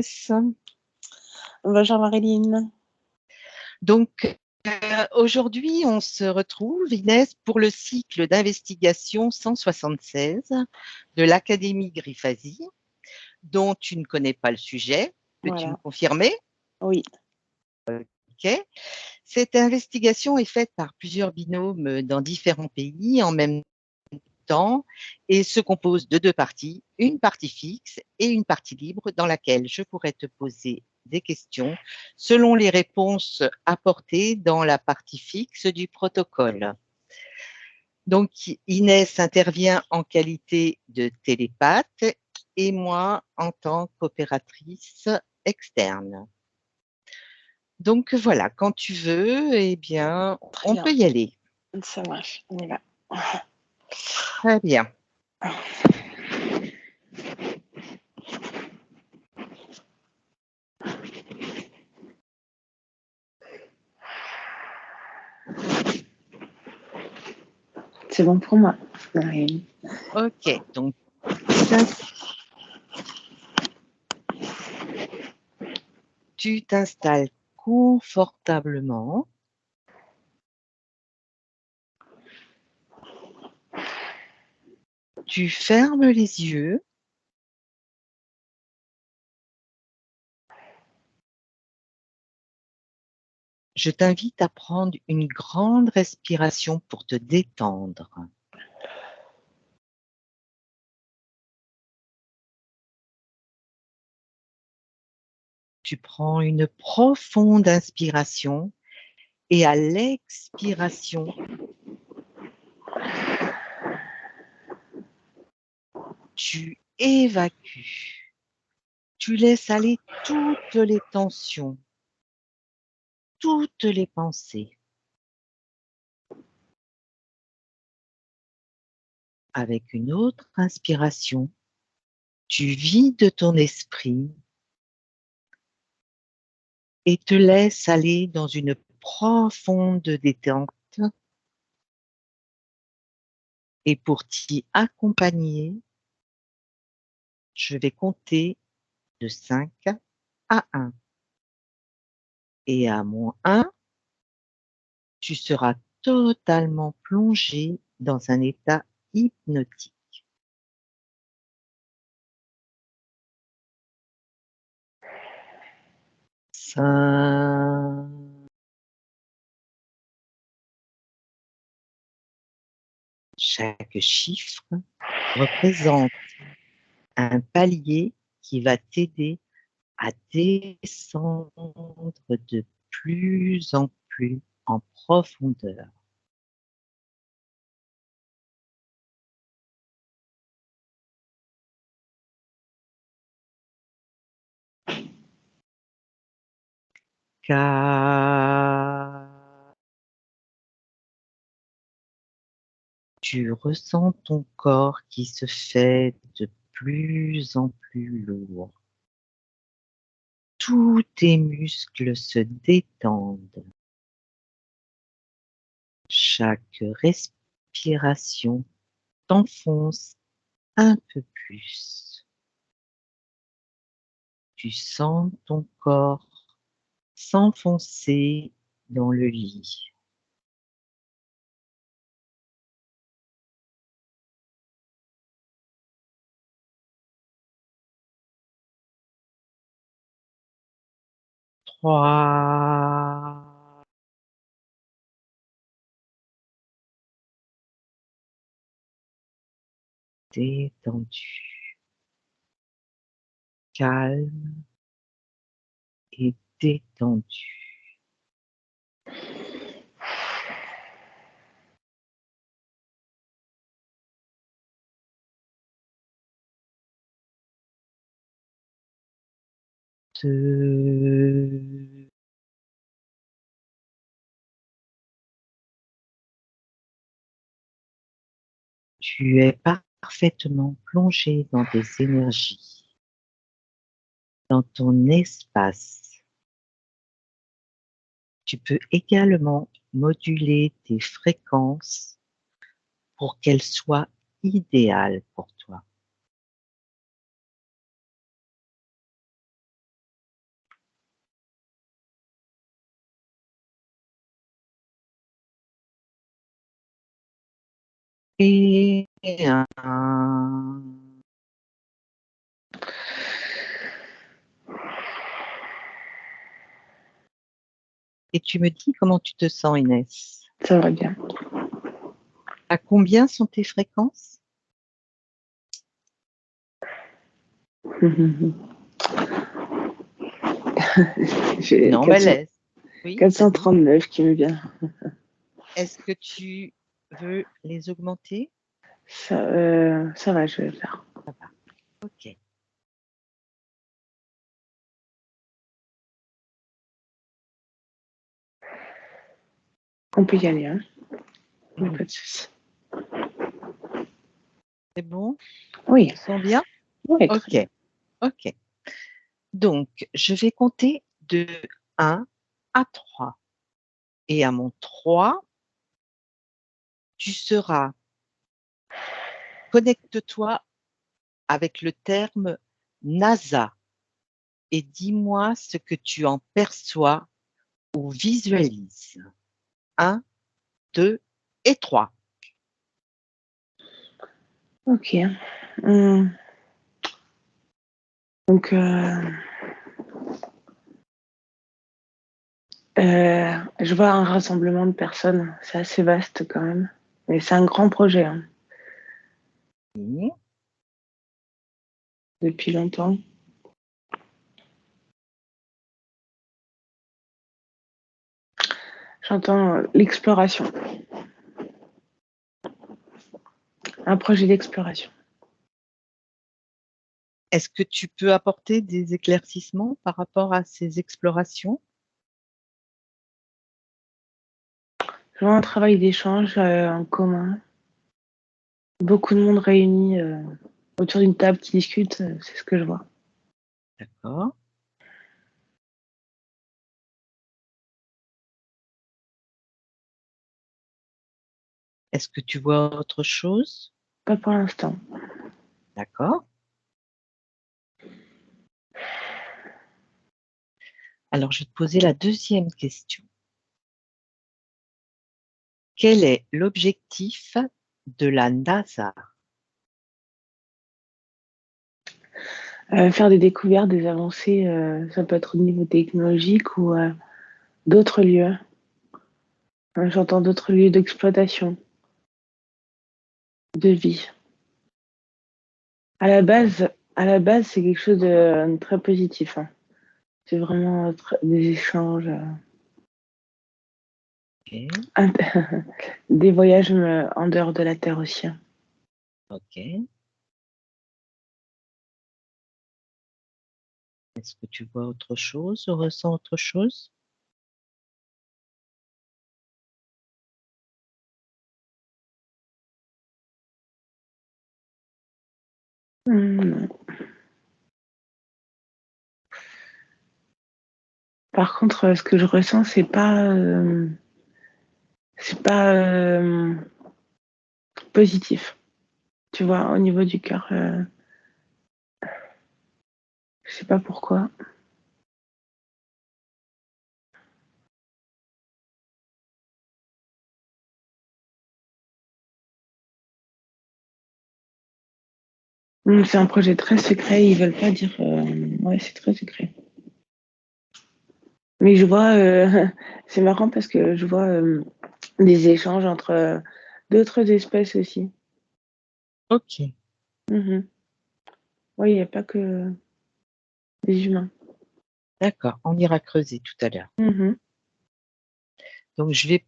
Inès. Bonjour Marilyn. Donc, aujourd'hui, on se retrouve, Inès, pour le cycle d'investigation 176 de l'Académie Grifasi, dont tu ne connais pas le sujet. Peux-tu me Voilà. confirmer? Oui. Ok. Cette investigation est faite par plusieurs binômes dans différents pays en même temps et se compose de deux parties, une partie fixe et une partie libre dans laquelle je pourrais te poser des questions selon les réponses apportées dans la partie fixe du protocole. Donc, Inès intervient en qualité de télépathe et moi en tant qu'opératrice externe. Donc voilà, quand tu veux, eh bien, on peut y aller. Ça marche, on y va. Très bien. C'est bon pour moi, Marilyn. Ok, donc tu t'installes confortablement. Tu fermes les yeux. Je t'invite à prendre une grande respiration pour te détendre. Tu prends une profonde inspiration et à l'expiration, tu évacues. Tu laisses aller toutes les tensions, toutes les pensées. Avec une autre inspiration, tu vides ton esprit et te laisses aller dans une profonde détente. Et pour t'y accompagner, je vais compter de 5 à 1. Et à -1, tu seras totalement plongé dans un état hypnotique. 5. Chaque chiffre représente un palier qui va t'aider à descendre de plus en plus en profondeur. Car tu ressens ton corps qui se fait de plus en plus lourd. Tous tes muscles se détendent. Chaque respiration t'enfonce un peu plus. Tu sens ton corps s'enfoncer dans le lit. Trois. Détendu, calme et détendu. 2. Tu es parfaitement plongé dans tes énergies, dans ton espace. Tu peux également moduler tes fréquences pour qu'elles soient idéales pour toi. Et tu me dis comment tu te sens, Inès. Ça va bien. À combien sont tes fréquences? J'ai Non, mais laisse. Oui, vas-y. 439 qui me vient. Est-ce que tu veux les augmenter? Ça va, je vais le faire. Ça va. Ok. On peut y aller, hein. Pas de souci. C'est bon? Oui. Tu te sens bien? Oui, très Ok. bien. Ok. Donc, je vais compter de 1 à 3. Et à mon 3, tu seras, connecte-toi avec le terme NASA et dis-moi ce que tu en perçois ou visualises. 1, 2 et 3. Ok. Donc, je vois un rassemblement de personnes. C'est assez vaste quand même. Mais c'est un grand projet, hein, Oui. depuis longtemps. J'entends l'exploration. Un projet d'exploration. Est-ce que tu peux apporter des éclaircissements par rapport à ces explorations? Je vois un travail d'échange en commun. Beaucoup de monde réuni autour d'une table qui discute. C'est ce que je vois. D'accord. Est-ce que tu vois autre chose? Pas pour l'instant. D'accord. Alors, je vais te poser la deuxième question. Quel est l'objectif de la NASA? Faire des découvertes, des avancées, ça peut être au niveau technologique ou d'autres lieux. J'entends d'autres lieux d'exploitation, de vie. À la base, c'est quelque chose de très positif, hein. C'est vraiment des échanges, Ok. des voyages en dehors de la Terre aussi, hein. Ok. Est-ce que tu vois autre chose ou ressens autre chose? Non. Par contre, ce que je ressens, c'est pas positif. Tu vois, au niveau du cœur, je sais pas pourquoi. C'est un projet très secret. Ils veulent pas dire. Ouais, c'est très secret. Mais je vois, c'est marrant parce que je vois des échanges entre d'autres espèces aussi. Ok. Mhm. Oui, il n'y a pas que des humains. D'accord. On ira creuser tout à l'heure. Mhm. Donc, je vais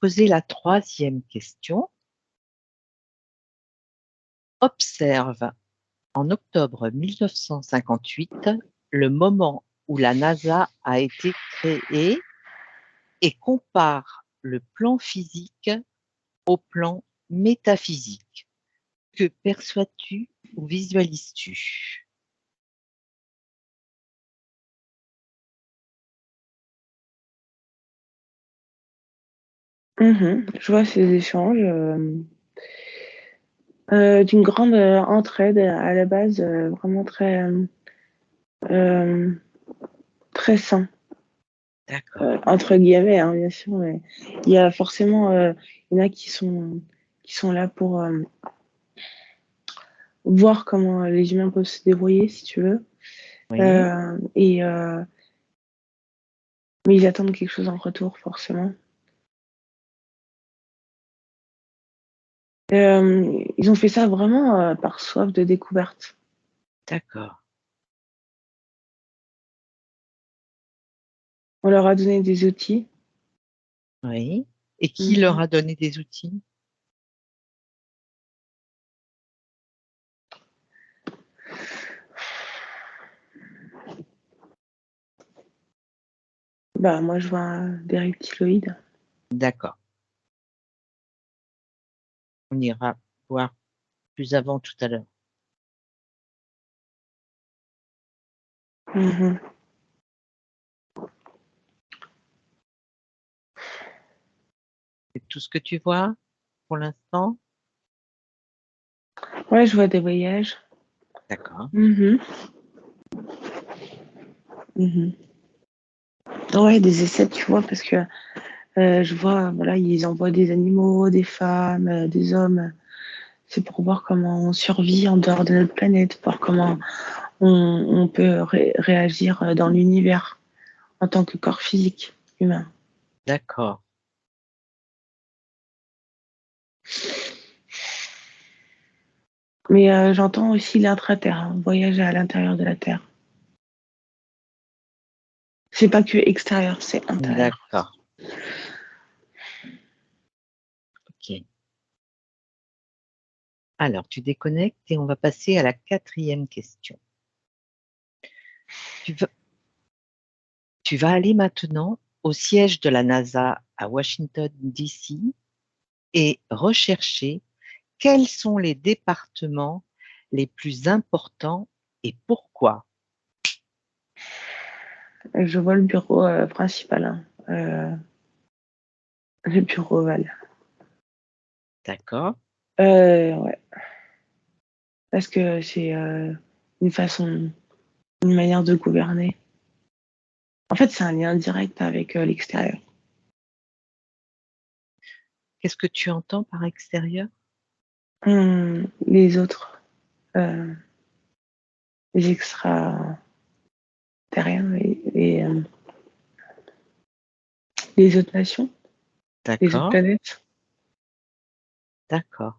poser la troisième question. Observe en octobre 1958 le moment où la NASA a été créée et compare le plan physique au plan métaphysique. Que perçois-tu ou visualises-tu? Mhm. Je vois ces échanges d'une grande entraide à la base, vraiment euh, très sain, D'accord. entre guillemets, hein, bien sûr, mais il y a forcément, il y en a qui sont qui sont là pour voir comment les humains peuvent se débrouiller, si tu veux. Oui, Mais ils attendent quelque chose en retour, forcément. Ils ont fait ça vraiment par soif de découverte. d'accord. On leur a donné des outils. Oui. Et qui leur Mhm. a donné des outils? Bah, moi, je vois des reptiloïdes. D'accord. On ira voir plus avant tout à l'heure. Mhm. C'est tout ce que tu vois pour l'instant? Ouais, je vois des voyages. D'accord. Mhm. Mhm. Ouais, des essais, tu vois, parce que je vois, voilà, ils envoient des animaux, des femmes, des hommes. C'est pour voir comment on survit en dehors de notre planète, voir comment on peut réagir dans l'univers en tant que corps physique humain. D'accord. Mais j'entends aussi l'intra-terre, hein, voyager à l'intérieur de la Terre. C'est pas que extérieur, c'est intérieur. D'accord. Ok. Alors, tu déconnectes et on va passer à la 4e question. Tu vas, tu vas aller maintenant au siège de la NASA à Washington, D.C. et rechercher quels sont les départements les plus importants et pourquoi. Je vois le bureau principal, hein, le bureau ovale. D'accord? Ouais, parce que c'est une façon, une manière de gouverner. En fait, c'est un lien direct avec l'extérieur. Qu'est-ce que tu entends par extérieur? Les autres, euh, les extraterriens, les autres nations, les autres D'accord? planètes. D'accord.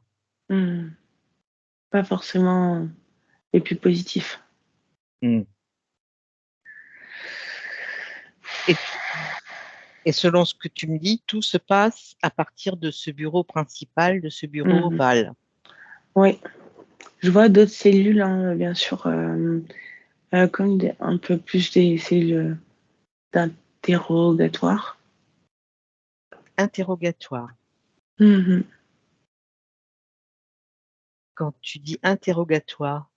Hmm, Pas forcément les plus positifs. Hmm. Et, et selon ce que tu me dis, tout se passe à partir de ce bureau principal, de ce bureau Hmm, ovale. Oui, je vois d'autres cellules, hein, bien sûr, comme un peu plus des cellules d'interrogatoire. Interrogatoire. Mhm. Quand tu dis interrogatoire,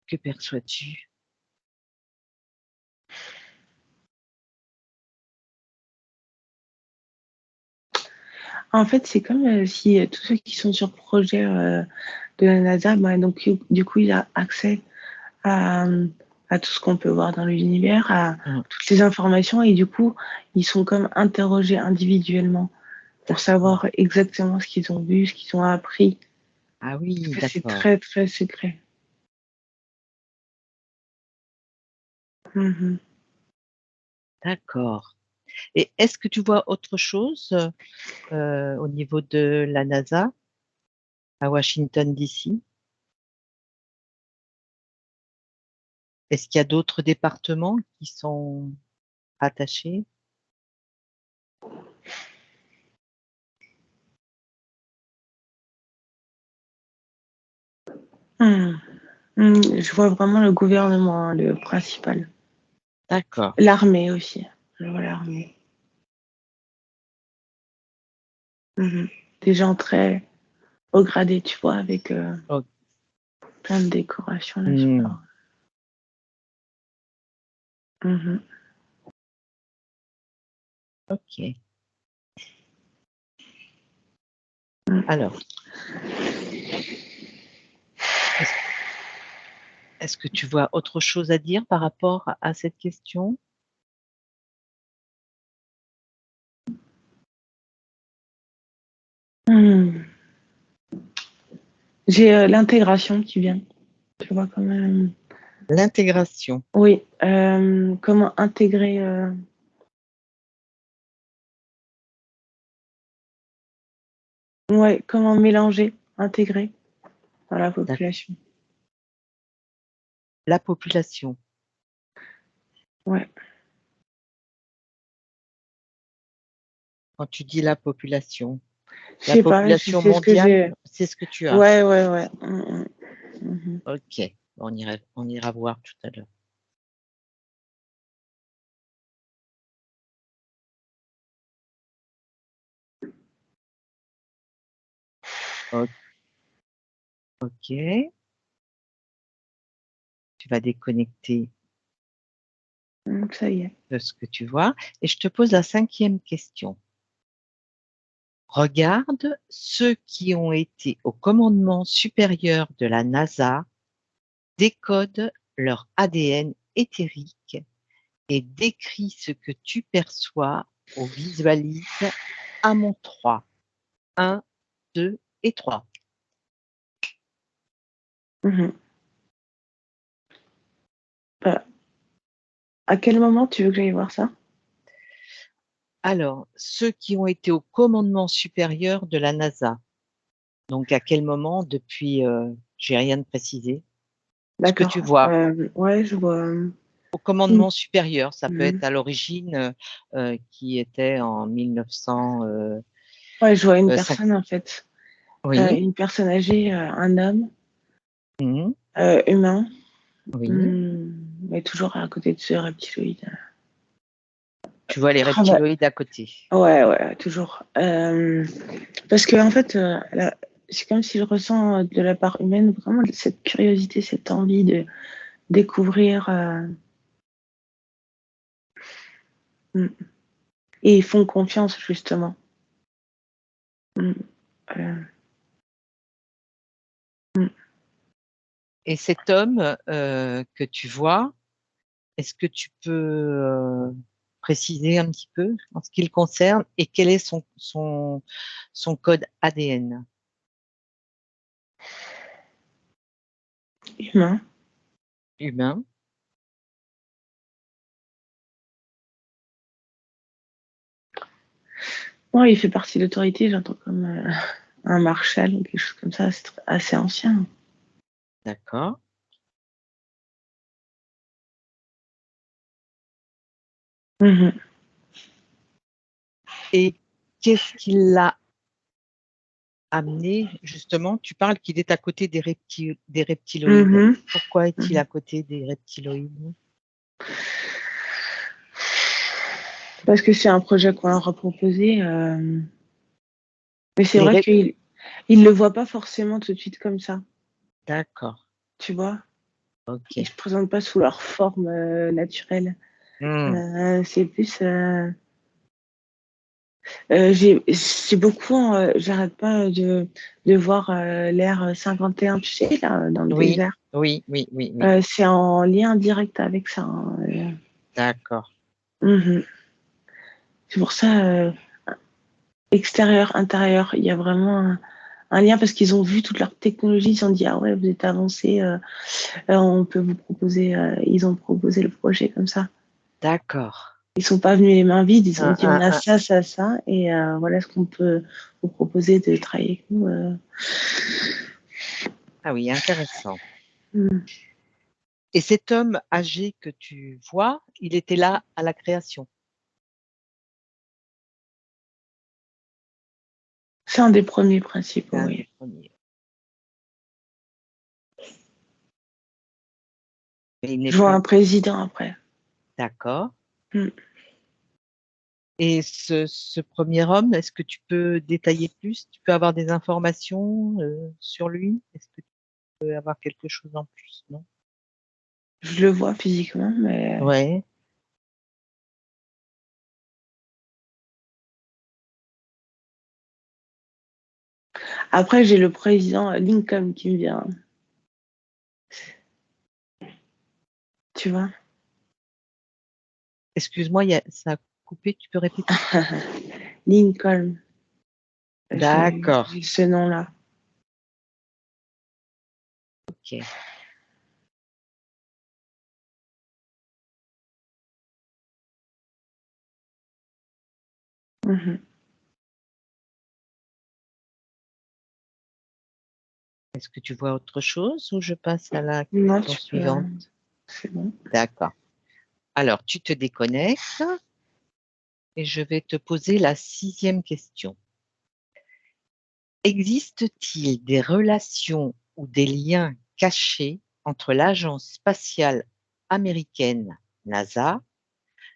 que perçois-tu? En fait, c'est comme si tous ceux qui sont sur projet de la NASA, bah, donc du coup, il a accès à, à tout ce qu'on peut voir dans l'univers, à Hmm. toutes les informations, et du coup, ils sont comme interrogés individuellement pour D'accord. savoir exactement ce qu'ils ont vu, ce qu'ils ont appris. Ah oui, C'est d'accord. très, très secret. Mhm. D'accord. Et est-ce que tu vois autre chose au niveau de la NASA à Washington, D.C.? Est-ce qu'il y a d'autres départements qui sont rattachés? Mhm. Je vois vraiment le gouvernement, hein, le principal. D'accord. L'armée aussi. Je vois l'armée. Mhm. Des gens très haut gradés, tu vois, avec Oh, plein de décorations là, hmm, super. Mhm. ok. Mhm. Alors, est-ce, est-ce que tu vois autre chose à dire par rapport à cette question? Hmm. J'ai l'intégration qui vient. Tu vois, quand même. L'intégration. Oui. Comment intégrer. Ouais, comment mélanger, intégrer dans la population. La population. Ouais. Quand tu dis la population. Je La sais pas, population c'est ce que j'ai. mondiale, c'est ce que tu as. Ouais, ouais, ouais. Mhm. Ok, on ira voir tout à l'heure. Ok, tu vas déconnecter Ça y est. de ce que tu vois. Et je te pose la 5e question. Regarde ceux qui ont été au commandement supérieur de la NASA décodent leur ADN éthérique et décrit ce que tu perçois ou visualises à mon 3. 1, 2 et 3. Mhm. À quel moment tu veux que j'aille voir ça? Alors, ceux qui ont été au commandement supérieur de la NASA. Donc, à quel moment depuis, j'ai rien de précisé. Ce que tu D'accord. vois. Ouais, je vois. Au Une- commandement supérieur, ça peut être Mhm. à l'origine qui était en 1900. Ouais, je vois une Cinq- personne en fait. Oui, Une personne âgée, un homme mhm, humain, oui. mais toujours à côté de ce reptiloïde. Tu vois les Ah bah, reptiloïdes à côté. ouais, ouais, toujours. Parce que en fait, c'est comme si je ressens de la part humaine vraiment cette curiosité, cette envie de découvrir. Mm. Et ils font confiance justement. Mm. Euh, mm. Et cet homme que tu vois, est-ce que tu peux préciser un petit peu en ce qui le concerne et quel est son code ADN Humain. humain? Ouais, il fait partie de l'autorité, j'entends comme un marshal ou quelque chose comme ça, c'est assez ancien. D'accord. Mhm. Et qu'est-ce qui l'a amené, justement, tu parles qu'il est à côté des reptiloïdes. Mhm. Pourquoi est-il Mhm. à côté des reptiloïdes? Parce que c'est un projet qu'on leur a proposé. Mais c'est Les vrai rep- qu'ils ne le voient pas forcément tout de suite comme ça, D'accord, tu vois. Ils ne ok. se présentent pas sous leur forme naturelle. Hmm, C'est plus. J'ai beaucoup. J'arrête pas de voir l'ère 51, tu sais, là, dans le oui, désert. oui, oui, oui, oui. C'est en lien direct avec ça, hein. D'accord. Mhm. C'est pour ça, extérieur, intérieur, il y a vraiment un lien parce qu'ils ont vu toute leur technologie, ils se sont dit, ah ouais, vous êtes avancé, on peut vous proposer, ils ont proposé le projet comme ça. D'accord. Ils sont pas venus les mains vides, ils ont Un, dit, on un, a un. ça, ça, ça, et voilà ce qu'on peut vous proposer de travailler avec nous. Ah oui, intéressant. Mm. Et cet homme âgé que tu vois, il était là à la création. C'est un des premiers principes, C'est un oui. des premiers. Mais il n'est Je vois un plus. président après. D'accord. Mm. Et ce premier homme, est-ce que tu peux détailler plus? Tu peux avoir des informations sur lui? Est-ce que tu peux avoir quelque chose en plus? Non? Je le vois physiquement, mais Ouais. après, j'ai le président Lincoln qui me vient, tu vois. Excuse-moi, ça a coupé, tu peux répéter? Lincoln. D'accord. J'ai ce nom-là. Ok. Mhm. Est-ce que tu vois autre chose ou je passe à la Non, question tu peux. suivante? C'est bon. D'accord. Alors, tu te déconnectes et je vais te poser la 6e question. Existe-t-il des relations ou des liens cachés entre l'Agence spatiale américaine NASA,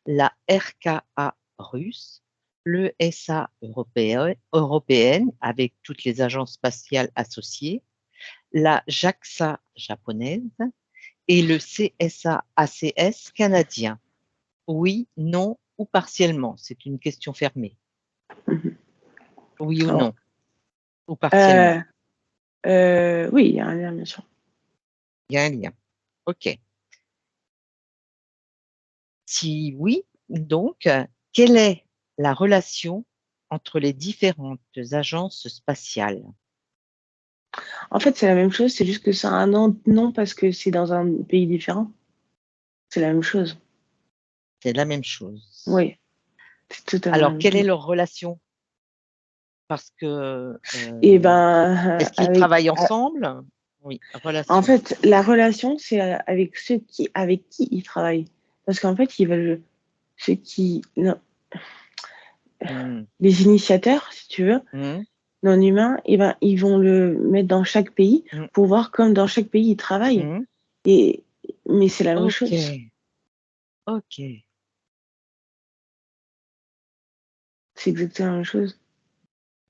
la RKA russe, l'ESA européenne avec toutes les agences spatiales associées, la JAXA japonaise et le CSA-ACS canadien? Oui, non ou partiellement? C'est une question fermée. Mhm. Oui ou Oh. non? Ou partiellement? Oui, il y a un lien, bien sûr. Il y a un lien. OK. Si oui, donc, quelle est la relation entre les différentes agences spatiales? En fait, c'est la même chose, c'est juste que ça a un nom, non parce que c'est dans un pays différent. C'est la même chose. C'est la même chose. Oui, c'est totalement la Alors, même quelle est chose. leur relation? Parce que, Et ben, est-ce qu'ils travaillent ensemble? Oui, en relation. fait, la relation, c'est avec avec qui ils travaillent. Parce qu'en fait, ils veulent, non, Hmm. les initiateurs, si tu veux, Hmm. non humains, et ben, ils vont le mettre dans chaque pays Hmm. pour voir comme dans chaque pays ils travaillent. Hmm. Et, mais c'est la même OK, chose. OK. C'est exactement la même chose.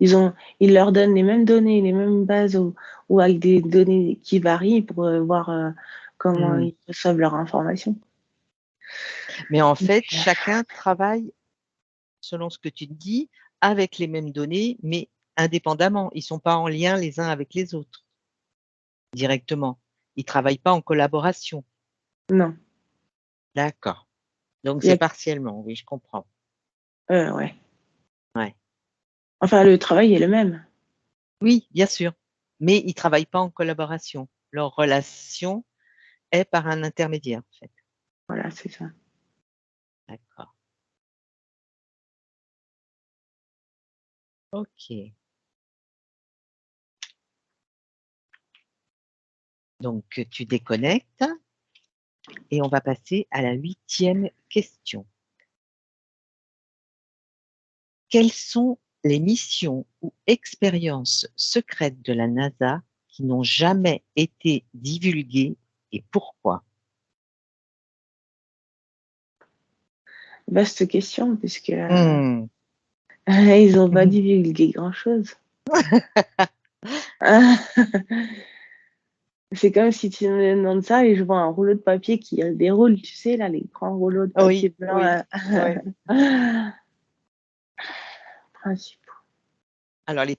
Ils leur donnent les mêmes données, les mêmes bases ou avec des données qui varient pour voir comment Hmm. ils reçoivent leur information. Mais en fait, chacun travaille, selon ce que tu dis, avec les mêmes données, mais indépendamment. Ils ne sont pas en lien les uns avec les autres directement. Ils ne travaillent pas en collaboration. Non. D'accord. Donc, Il y c'est a, partiellement, oui, je comprends. ouais. Ouais. Enfin, le travail est le même. Oui, bien sûr. Mais ils ne travaillent pas en collaboration. Leur relation est par un intermédiaire, en fait. Voilà, c'est ça. D'accord. OK. Donc, tu déconnectes et on va passer à la 8e question. Quelles sont les missions ou expériences secrètes de la NASA qui n'ont jamais été divulguées et pourquoi? Vaste question, puisque Hmm. ils n'ont pas divulgué grand-chose. C'est comme si tu me demandes ça et je vois un rouleau de papier qui déroule, tu sais, là, les grands rouleaux de papier Oui, blanc. oui, oui. Principaux. Alors, les,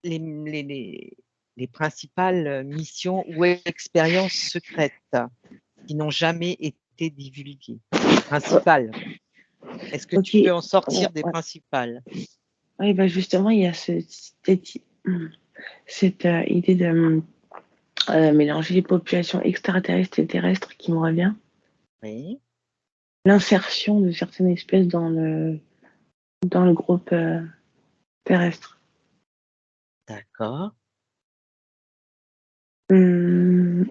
les, les, les principales missions ou expériences secrètes qui n'ont jamais été divulguées. Principales. Est-ce que Ok. tu peux en Ouais, sortir des ouais. principales? Oui, bah justement, il y a cette idée de mélanger les populations extraterrestres et terrestres qui me revient. Oui, L'insertion de certaines espèces dans le groupe terrestre. d'accord. Hum,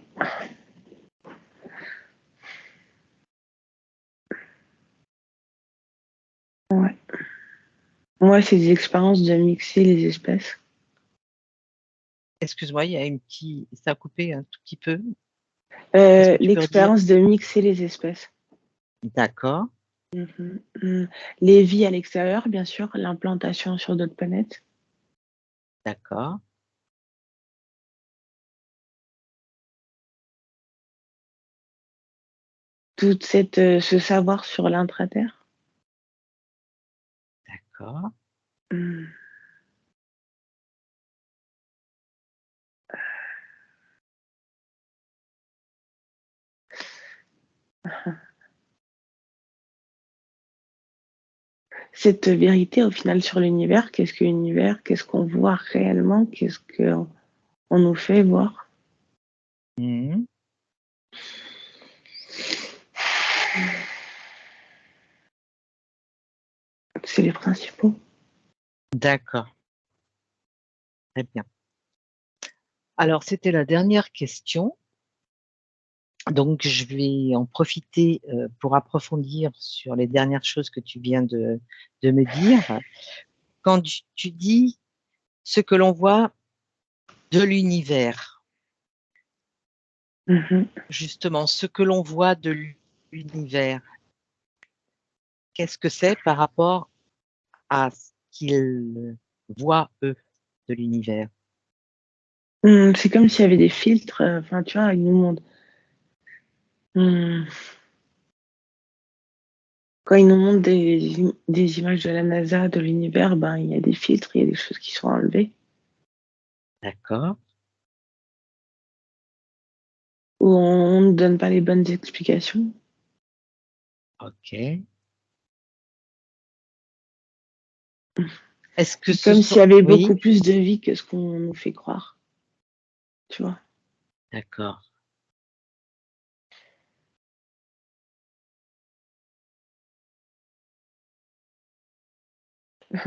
ouais. Moi, c'est des expériences de mixer les espèces. Excuse-moi, il y a ça a coupé un tout petit peu. Est-ce que tu peux redire? L'expérience de mixer les espèces. D'accord, Mhm. Les vies à l'extérieur, bien sûr, l'implantation sur d'autres planètes. d'accord, Ce savoir sur l'intraterre. d'accord. Hum. cette vérité au final sur l'univers. Qu'est-ce que l'univers? Qu'est-ce qu'on voit réellement? Qu'est-ce qu'on nous fait voir? Mhm. C'est les principaux. D'accord, très bien. Alors, c'était la dernière question. Donc, je vais en profiter pour approfondir sur les dernières choses que tu viens de me dire. Quand tu dis ce que l'on voit de l'univers, Mhm. justement, ce que l'on voit de l'univers, qu'est-ce que c'est par rapport à ce qu'ils voient, eux, de l'univers? C'est comme s'il y avait des filtres. Enfin, tu vois, ils nous montrent. Quand ils nous montrent des images de la NASA, de l'univers, ben, il y a des filtres, il y a des choses qui sont enlevées. D'accord, Ou on ne donne pas les bonnes explications. ok. Est-ce que C'est ce comme s'il y sont... avait Oui, beaucoup plus de vie que ce qu'on nous fait croire. Tu vois. d'accord.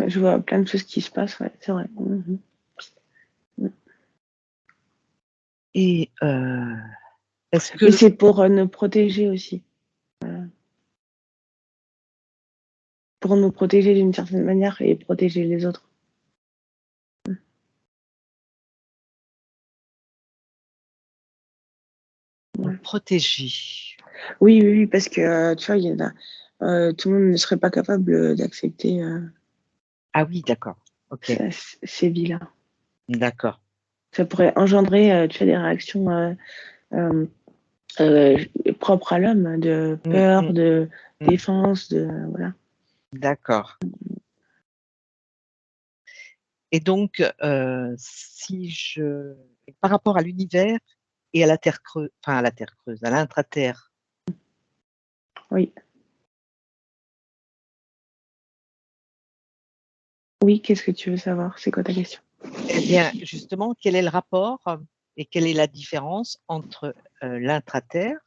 Je vois plein de choses qui se passent, ouais, c'est vrai. Et est-ce Mais que... c'est pour nous protéger aussi. Pour nous protéger d'une certaine manière et protéger les autres. Nous Ouais. protéger. Oui, oui, oui, parce que tu vois, il y en a, tout le monde ne serait pas capable d'accepter Ah oui, d'accord. Ok, ces vies-là. d'accord. Ça pourrait engendrer, tu vois, des réactions euh, euh, propres à l'homme, de Mm, peur, mm, de mm. défense, de voilà. D'accord. Et donc, si je... Par rapport à l'univers et à la Terre creuse, enfin à la Terre creuse, à l'intra-Terre, Oui, oui. Qu'est-ce que tu veux savoir? C'est quoi ta question? eh bien, justement, quel est le rapport et quelle est la différence entre l'intra-Terre,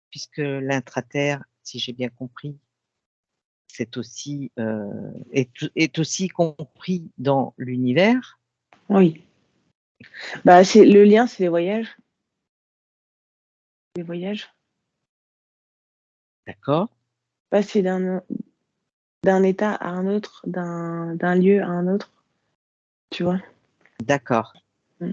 puisque l'intra-Terre, si j'ai bien compris, c'est aussi, est aussi compris dans l'univers, Oui. Bah, c'est le lien, c'est les voyages. Les voyages. d'accord? Passer d'un état à un autre, d'un lieu à un autre, tu vois. D'accord. Mm.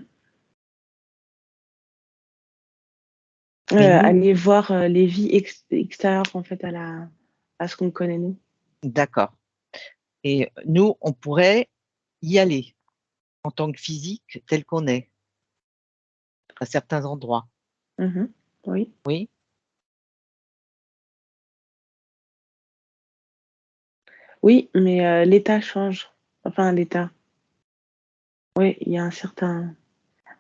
Et nous, Aller voir les vies extérieures en fait à ce qu'on connaît nous. d'accord. Et nous, on pourrait y aller en tant que physique tel qu'on est, à certains endroits. Mhm. Oui. Oui, Oui, mais l'état change. Enfin, l'état. Oui, il y a un certain.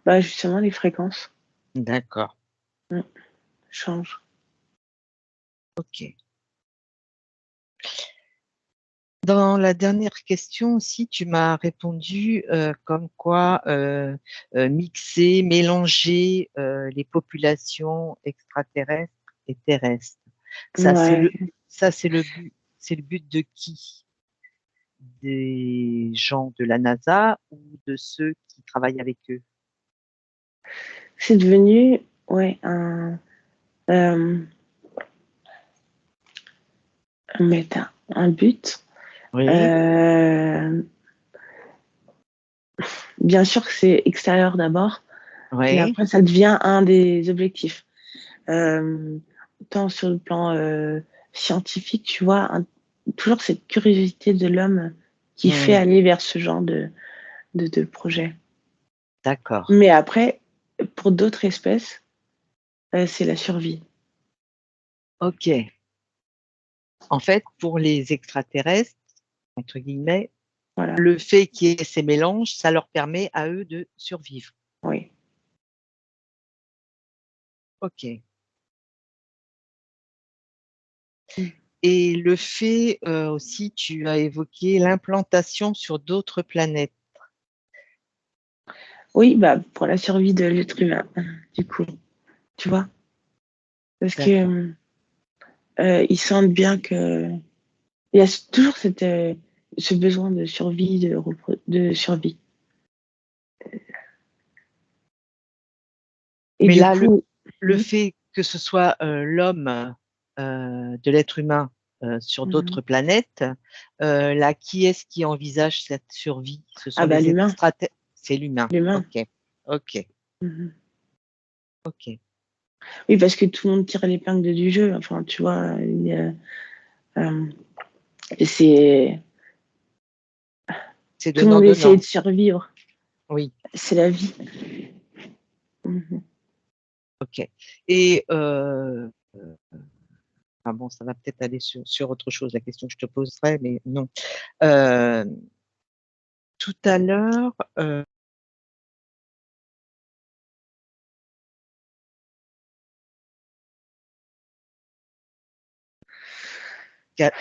Bah, justement, les fréquences d'accord. changent. OK. Dans la dernière question aussi, tu m'as répondu comme quoi mixer, mélanger les populations extraterrestres et terrestres. Ça, Ouais. c'est le but. C'est le but de qui? Des gens de la NASA ou de ceux qui travaillent avec eux? C'est devenu, ouais, euh, un méta, un but. Oui, Euh, Bien sûr que c'est extérieur d'abord, mais oui. après, ça devient un des objectifs. Tant sur le plan scientifique, tu vois, toujours cette curiosité de l'homme qui fait Hmm, aller vers ce genre de projet. d'accord. Mais après, pour d'autres espèces, c'est la survie. OK. En fait, pour les extraterrestres, entre guillemets, Voilà, le fait qu'il y ait ces mélanges, ça leur permet à eux de survivre. oui. OK. Et le fait aussi, tu as évoqué l'implantation sur d'autres planètes. Oui, bah, pour la survie de l'être humain, du coup, tu vois. Parce D'accord. que ils sentent bien que il y a toujours ce besoin de survie, de survie. Et Mais du là, coup, le fait que ce soit l'homme de l'être humain sur d'autres mhm. planètes, là, qui est-ce qui envisage cette survie? Ce sont Ah bah les l'humain, extraterrestres. C'est l'humain. l'humain. Ok, ok, Mhm. ok. Oui, parce que tout le monde tire l'épingle du jeu. Enfin, tu vois, euh, c'est C'est tout le monde essaie de donnant-donnant. survivre. Oui, C'est la vie. Mhm. ok. Et ah bon, ça va peut-être aller sur autre chose, la question que je te poserai, mais non. Euh, Tout à l'heure, qu'à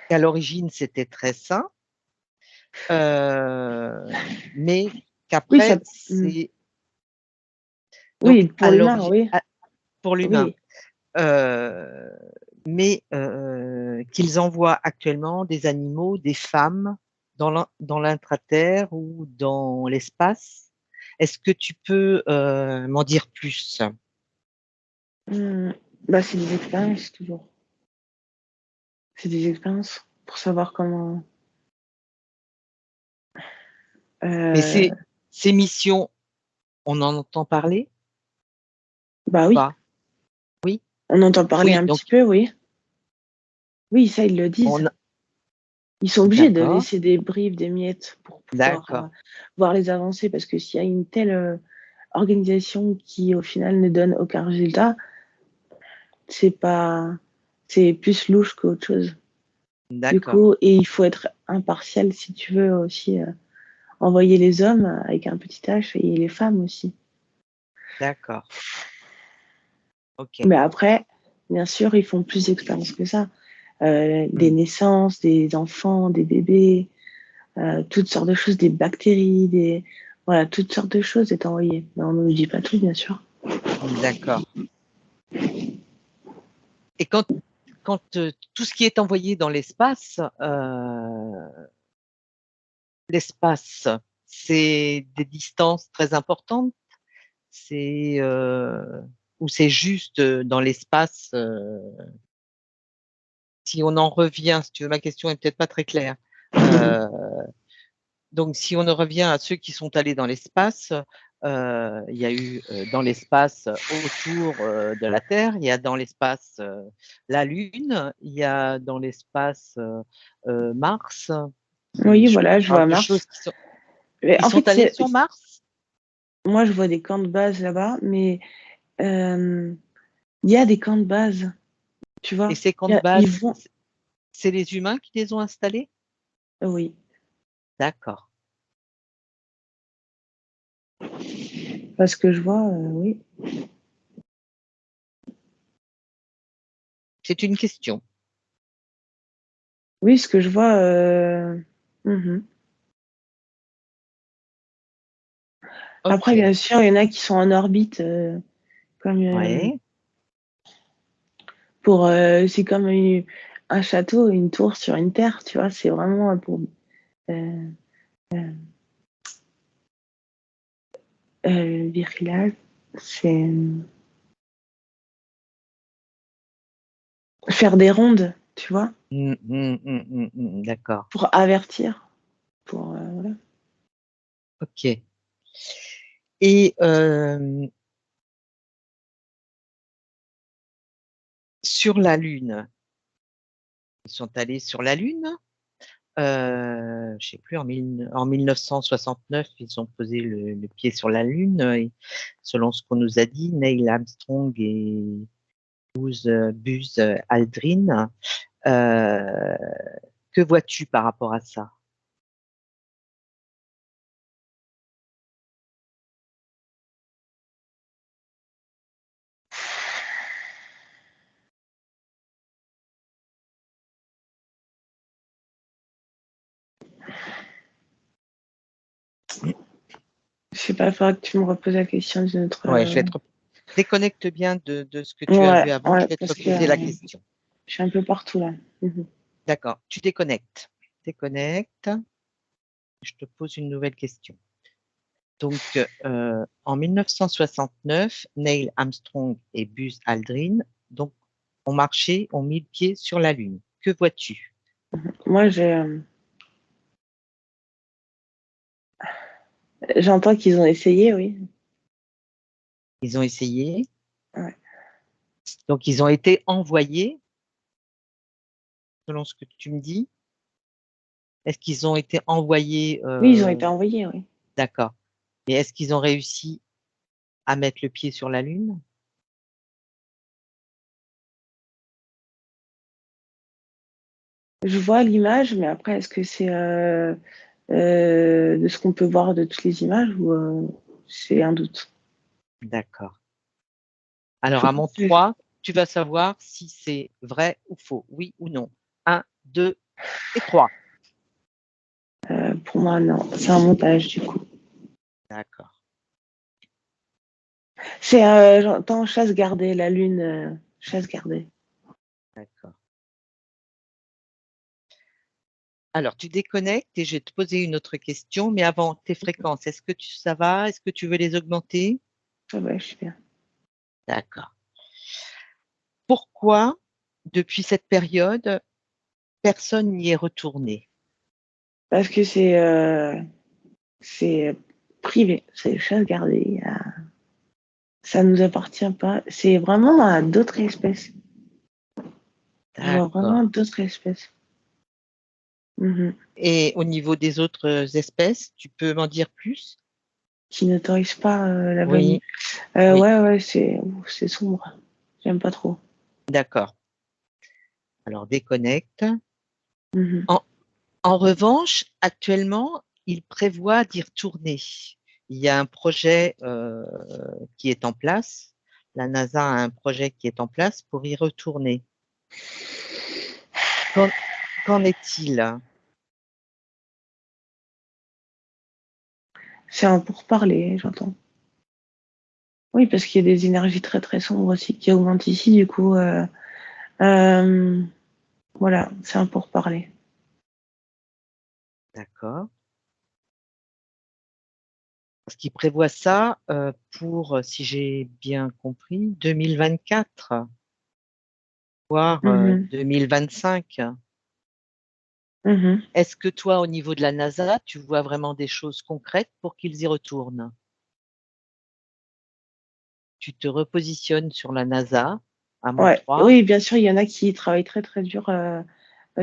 qu'à l'origine, c'était très sain, mais Oui, ça. qu'après, Mhm. c'est donc Oui, pour l'humain, oui. pour l'humain, Oui. euh, mais qu'ils envoient actuellement des animaux, des femmes dans l'intraterre ou dans l'espace. Est-ce que tu peux m'en dire plus? Mhm. Bah, c'est des expériences, toujours. C'est des expériences pour savoir comment. Mais Euh, ces missions, on en entend parler Bah ou oui, pas? Oui, on entend parler oui, un donc petit peu, oui. Oui, ça, ils le disent. on, Ils sont obligés de d'accord, laisser des bribes, des miettes pour pouvoir d'accord, voir les avancées, parce que s'il y a une telle organisation qui, au final, ne donne aucun résultat, c'est pas, c'est plus louche qu'autre chose. Du d'accord, coup, et il faut être impartial si tu veux aussi envoyer les hommes avec un petit H et les femmes aussi. d'accord, ok. Mais après, bien sûr, ils font plus d'expériences que ça. Des Hmm. naissances, des enfants, des bébés, toutes sortes de choses, des bactéries, voilà, toutes sortes de choses est envoyées. Mais on ne nous dit pas tout, bien sûr. D'accord. Et quand tout ce qui est envoyé dans l'espace, l'espace, c'est des distances très importantes, c'est ou c'est juste dans l'espace. Si on en revient, si tu veux, ma question est peut-être pas très claire. Euh, donc, si on en revient à ceux qui sont allés dans l'espace, il y a eu dans l'espace autour de la Terre, il y a dans l'espace la Lune, il y a dans l'espace Mars. Oui, Je voilà, je parle vois de choses Mars. Mais qui en sont fait, allés sur Mars. moi, je vois des camps de base là-bas, mais euh, il y a des camps de base, tu Et vois. ces camps de Ils base, vont, c'est les humains qui les ont installés? oui, D'accord. parce que je vois, oui. C'est une question. Oui, ce que je vois, mhm. Après, Ok. bien sûr, il y en a qui sont en orbite, comme Ouais. c'est comme un château, une tour sur une terre, tu vois. C'est vraiment pour euh, village, c'est faire des rondes, tu vois, D'accord. pour avertir, voilà. Ok. Et sur la Lune, ils sont allés sur la Lune. Je sais plus, en 1969, ils ont posé le pied sur la Lune. Et selon ce qu'on nous a dit, Neil Armstrong et Buzz Aldrin. Euh, que vois-tu par rapport à ça? Je sais pas, il faudra que tu me reposes la question d'une autre. Ouais, je vais te déconnecte bien de ce que tu as Ouais, vu avant. Je ouais, vais te parce que reposer la question. je suis un peu partout là. Mhm. D'accord. Tu déconnectes. Déconnecte. Je te pose une nouvelle question. Donc, en 1969, Neil Armstrong et Buzz Aldrin donc, ont marché, ont mis le pied sur la Lune. Que vois-tu? Moi, j'entends qu'ils ont essayé, oui. Ils ont essayé. Ouais. Donc, ils ont été envoyés, selon ce que tu me dis. Est-ce qu'ils ont été envoyés? Oui, ils ont été envoyés, oui. D'accord. Mais est-ce qu'ils ont réussi à mettre le pied sur la Lune? Je vois l'image, mais après, est-ce que c'est de ce qu'on peut voir de toutes les images ou c'est un doute? D'accord. Alors, Faut à que mon 3, tu vas savoir si c'est vrai ou faux, oui ou non. 1, 2 et 3. pour moi, non. C'est un montage, du coup. D'accord. C'est, j'entends chasse gardée, la lune, chasse gardée. D'accord. Alors, tu déconnectes et je vais te poser une autre question, mais avant, tes fréquences, est-ce que ça va? Est-ce que tu veux les augmenter? Ah ouais, je suis bien. D'accord. Pourquoi, depuis cette période, personne n'y est retourné? Parce que c'est privé, c'est chasse gardée. Ça nous appartient pas. C'est vraiment à d'autres espèces. Je vois vraiment D'accord. d'autres espèces. Mhm. Et au niveau des autres espèces, tu peux m'en dire plus? Qui n'autorisent pas la venue. Oui, oui, Ouais, c'est sombre. J'aime pas trop. d'accord. Alors, déconnecte. Mhm. En, en revanche, actuellement, il prévoit d'y retourner. Il y a un projet qui est en place. La NASA a un projet qui est en place pour y retourner. Qu'en qu'en est-il? C'est un pourparler, j'entends. Oui, parce qu'il y a des énergies très très sombres aussi qui augmentent ici, du coup, euh, voilà, c'est un pourparler. D'accord. Parce qu'il prévoit ça pour, si j'ai bien compris, 2024, voire Mhm. 2025. Mhm. Est-ce que toi, au niveau de la NASA, tu vois vraiment des choses concrètes pour qu'ils y retournent? Tu te repositionnes sur la NASA à mon Ouais, 3, oui, bien sûr, il y en a qui travaillent très très dur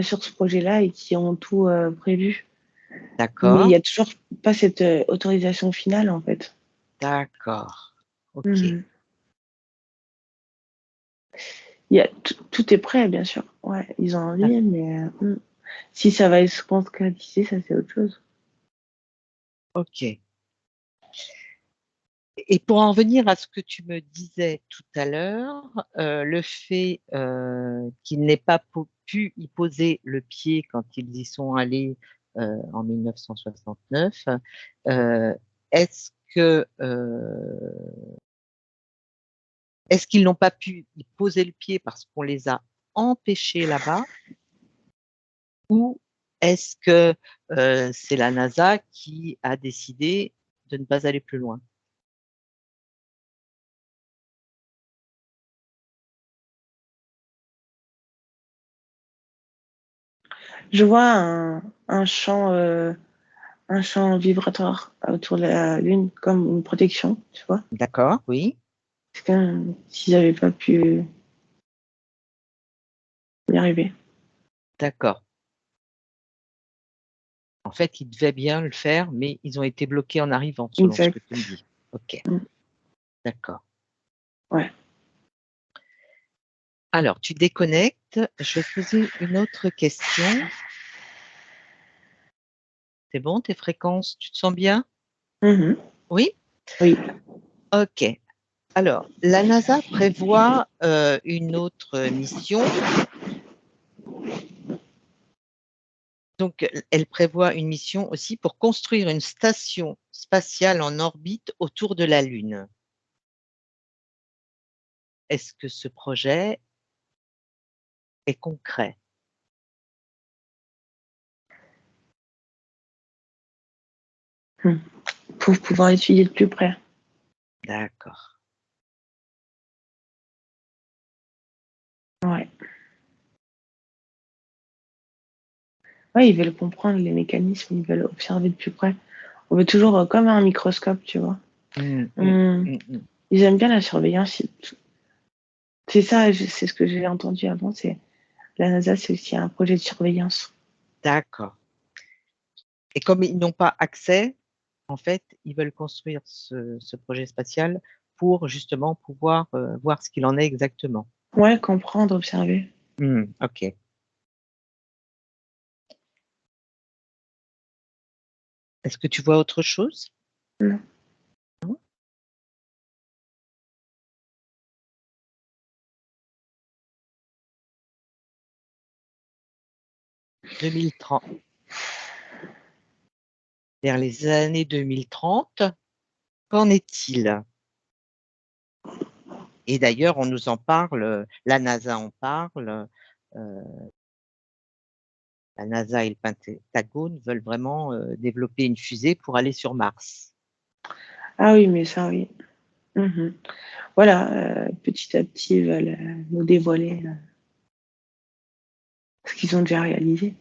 sur ce projet-là et qui ont tout prévu. Mais il n'y d'accord, a toujours pas cette autorisation finale, en fait. d'accord, ok, Mhm. Tout est prêt, bien sûr. Ouais, ils ont d'ac- envie, mais si ça va se concrétiser, ça c'est autre chose. ok. Et pour en venir à ce que tu me disais tout à l'heure, le fait qu'ils n'aient pas pu y poser le pied quand ils y sont allés en 1969, euh, est-ce que est-ce qu'ils n'ont pas pu y poser le pied parce qu'on les a empêchés là-bas, ou est-ce que c'est la NASA qui a décidé de ne pas aller plus loin? Je vois un champ vibratoire autour de la Lune comme une protection, tu vois. D'accord, oui, Parce que s'ils n'avaient pas pu y arriver. d'accord. En fait, ils devaient bien le faire, mais ils ont été bloqués en arrivant, selon ce que Exact. tu me dis. Ok, Mm. d'accord. Ouais. Alors, tu déconnectes. Je vais te poser une autre question. C'est bon, tes fréquences, tu te sens bien? Mhm. Oui? Oui. Ok. Alors, la NASA prévoit une autre mission Donc, elle prévoit une mission aussi pour construire une station spatiale en orbite autour de la Lune. Est-ce que ce projet est concret? Pour pouvoir étudier de plus près. D'accord. Ouais. Ouais, ils veulent comprendre les mécanismes, ils veulent observer de plus près. On veut toujours comme un microscope, tu vois. Ils aiment bien la surveillance. C'est ça, c'est ce que j'ai entendu avant. C'est la NASA, c'est aussi un projet de surveillance. D'accord. Et comme ils n'ont pas accès, en fait, ils veulent construire ce projet spatial pour justement pouvoir voir ce qu'il en est exactement. Ouais, comprendre, observer. Ok. Est-ce que tu vois autre chose? Non. Non. 2030. Vers les années 2030, qu'en est-il? Et d'ailleurs, on nous en parle, la NASA en parle, la NASA et le Pentagone veulent vraiment développer une fusée pour aller sur Mars. Ah oui, mais ça, oui. Voilà, petit à petit, ils veulent nous dévoiler ce qu'ils ont déjà réalisé.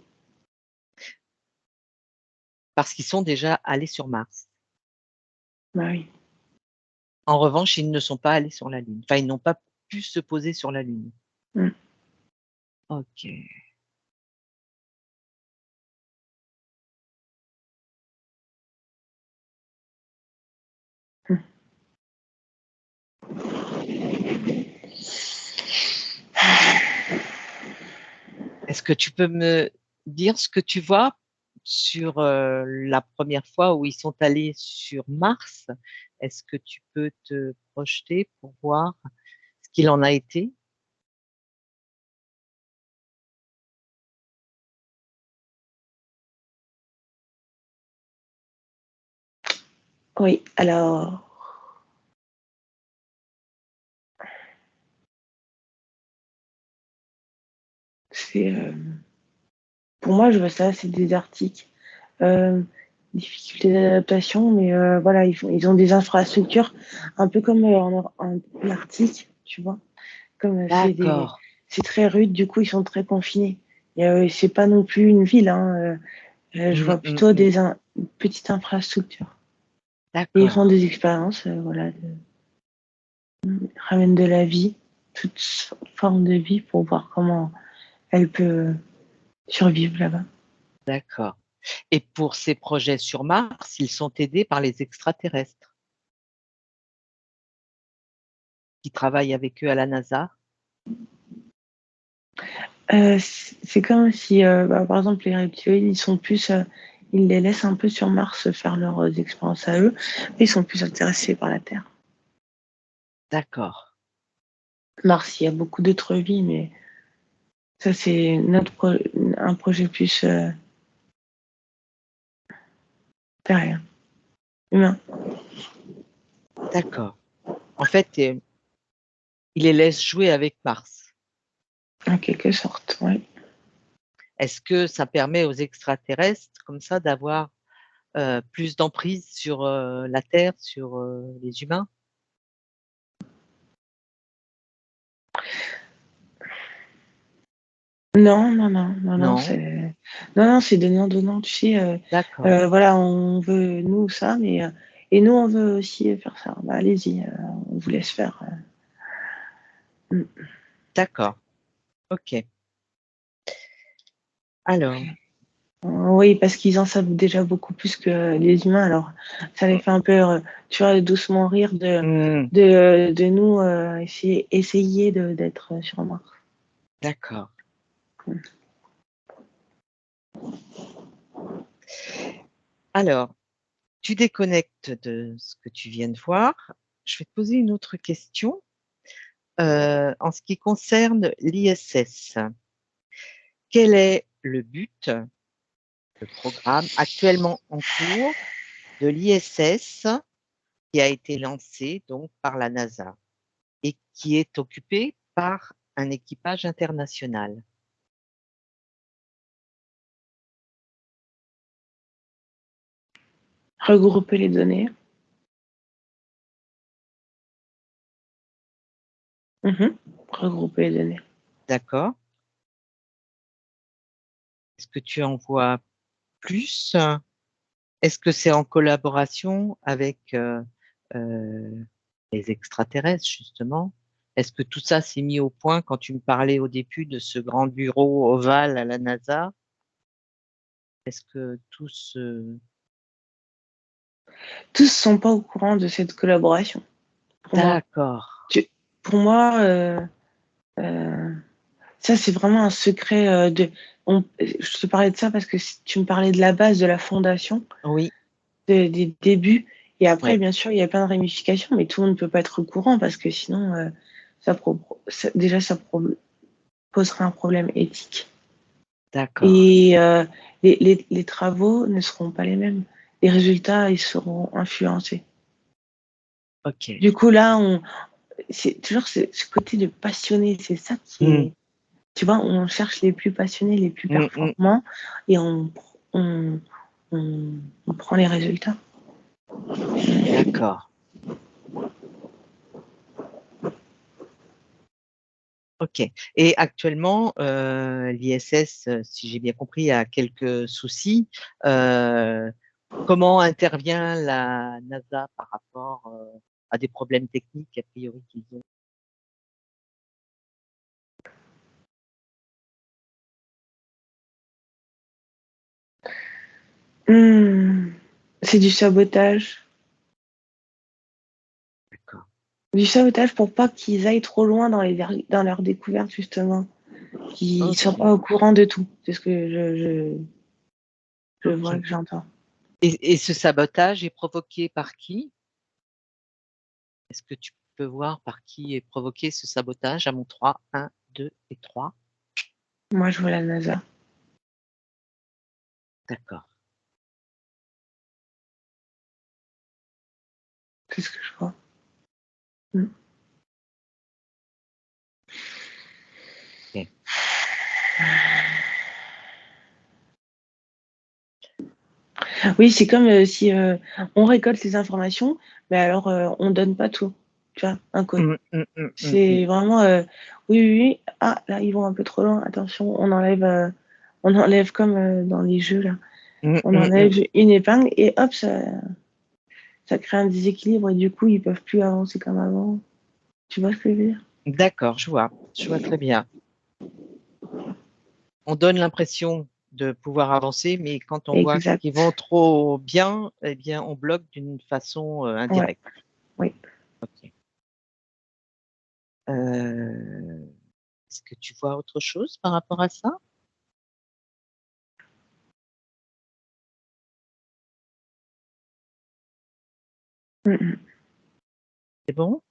Parce qu'ils sont déjà allés sur Mars. Bah oui. En revanche, ils ne sont pas allés sur la Lune. Enfin, ils n'ont pas pu se poser sur la Lune. Ok. Est-ce que tu peux me dire ce que tu vois sur la première fois où ils sont allés sur Mars? Est-ce que tu peux te projeter pour voir ce qu'il en a été? Oui, alors, c'est, pour moi, je vois ça, c'est désertique. Difficulté d'adaptation, mais voilà, ils ont des infrastructures un peu comme en Arctique, tu vois. Comme D'accord. c'est très rude, du coup, ils sont très confinés. Et c'est pas non plus une ville, hein, je Mm, vois mm, plutôt mm. petites infrastructures. Et ils font D'accord. des expériences, voilà, ramènent de la vie, toute forme de vie pour voir comment elle peut survivre là-bas. D'accord. Et pour ces projets sur Mars, ils sont aidés par les extraterrestres qui travaillent avec eux à la NASA. C'est comme si, par exemple, les reptiloïdes, ils sont plus, ils les laissent un peu sur Mars faire leurs expériences à eux, mais ils sont plus intéressés par la Terre. D'accord. Mars, il y a beaucoup d'autres vies, mais ça, c'est un projet plus terrien, humain, D'accord. En fait, ils les laissent jouer avec Mars. en quelque sorte. Ouais. Est-ce que ça permet aux extraterrestres, comme ça, d'avoir plus d'emprise sur la Terre, sur les humains? Non, non, non, non, non, Non. c'est donnant-donnant. Tu sais, D'accord. voilà, on veut nous ça, mais et nous on veut aussi faire ça. Bah, allez-y, on vous laisse faire. D'accord. Ok. Alors, Oui, parce qu'ils en savent déjà beaucoup plus que les humains, alors ça les fait un peu, tu vois, doucement rire hmm, de nous essayer d'être sur Mars. d'accord. Alors, tu déconnectes de ce que tu viens de voir. Je vais te poser une autre question. En ce qui concerne l'ISS, quel est le but le programme actuellement en cours de l'ISS qui a été lancé donc par la NASA et qui est occupé par un équipage international. Regrouper les données. Regrouper les données. D'accord. Est-ce que tu en vois plus? Est-ce que c'est en collaboration avec les extraterrestres, justement? Est-ce que tout ça s'est mis au point quand tu me parlais au début de ce grand bureau ovale à la NASA? Est-ce que tout se... Tous ne sont pas au courant de cette collaboration, pour moi. D'accord. Pour moi, ça, c'est vraiment un secret je te parlais de ça parce que tu me parlais de la base de la fondation, Oui, des débuts. Et après, oui, bien sûr, il y a plein de ramifications, mais tout le monde ne peut pas être au courant parce que sinon, déjà, ça poserait un problème éthique. d'accord. Et les travaux ne seront pas les mêmes. Les résultats, ils seront influencés. Ok. Du coup, là, c'est toujours ce côté de passionné, c'est ça qui Hmm, est. Tu vois, on cherche les plus passionnés, les plus hmm. performants, et on, on prend les résultats. D'accord. Ok. Et actuellement, l'ISS, si j'ai bien compris, a quelques soucis. Euh, Comment intervient la NASA par rapport à des problèmes techniques a priori qu'ils ont? Hmm, c'est du sabotage. D'accord. Du sabotage pour pas qu'ils aillent trop loin dans leur découverte, justement. Qu'ils ne soient Ok. pas au courant de tout. C'est ce que je vois, Ok. que j'entends. Et ce sabotage est provoqué par qui? Est-ce que tu peux voir par qui est provoqué ce sabotage à mon 3, 1, 2 et 3? Moi, je vois la NASA. D'accord. C'est ce que je vois. Hmm. Ok. Oui, c'est comme si on récolte les informations, mais alors on donne pas tout. Tu vois, un code. C'est vraiment oui, oui, oui. Ah, là, ils vont un peu trop loin. Attention, on enlève comme dans les jeux là. On enlève une épingle et hop, ça crée un déséquilibre et du coup, ils peuvent plus avancer comme avant. Tu vois ce que je veux dire? D'accord, je vois. Je vois très bien. On donne l'impression de pouvoir avancer, mais quand on voit qu'ils vont Exact. trop bien, eh bien, on bloque d'une façon Ouais, indirecte. oui. Ok. Est-ce que tu vois autre chose par rapport à ça? C'est bon?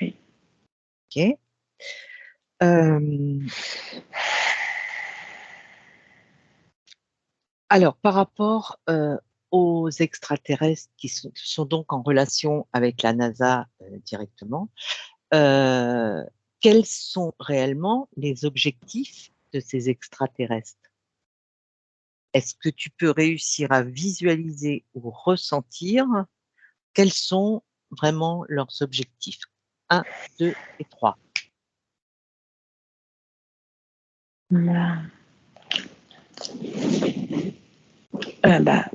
Oui. Ok. Euh, alors, par rapport aux extraterrestres qui sont donc en relation avec la NASA directement, euh, quels sont réellement les objectifs de ces extraterrestres? Est-ce que tu peux réussir à visualiser ou ressentir quels sont vraiment leurs objectifs? Un, 2 et 3. Voilà.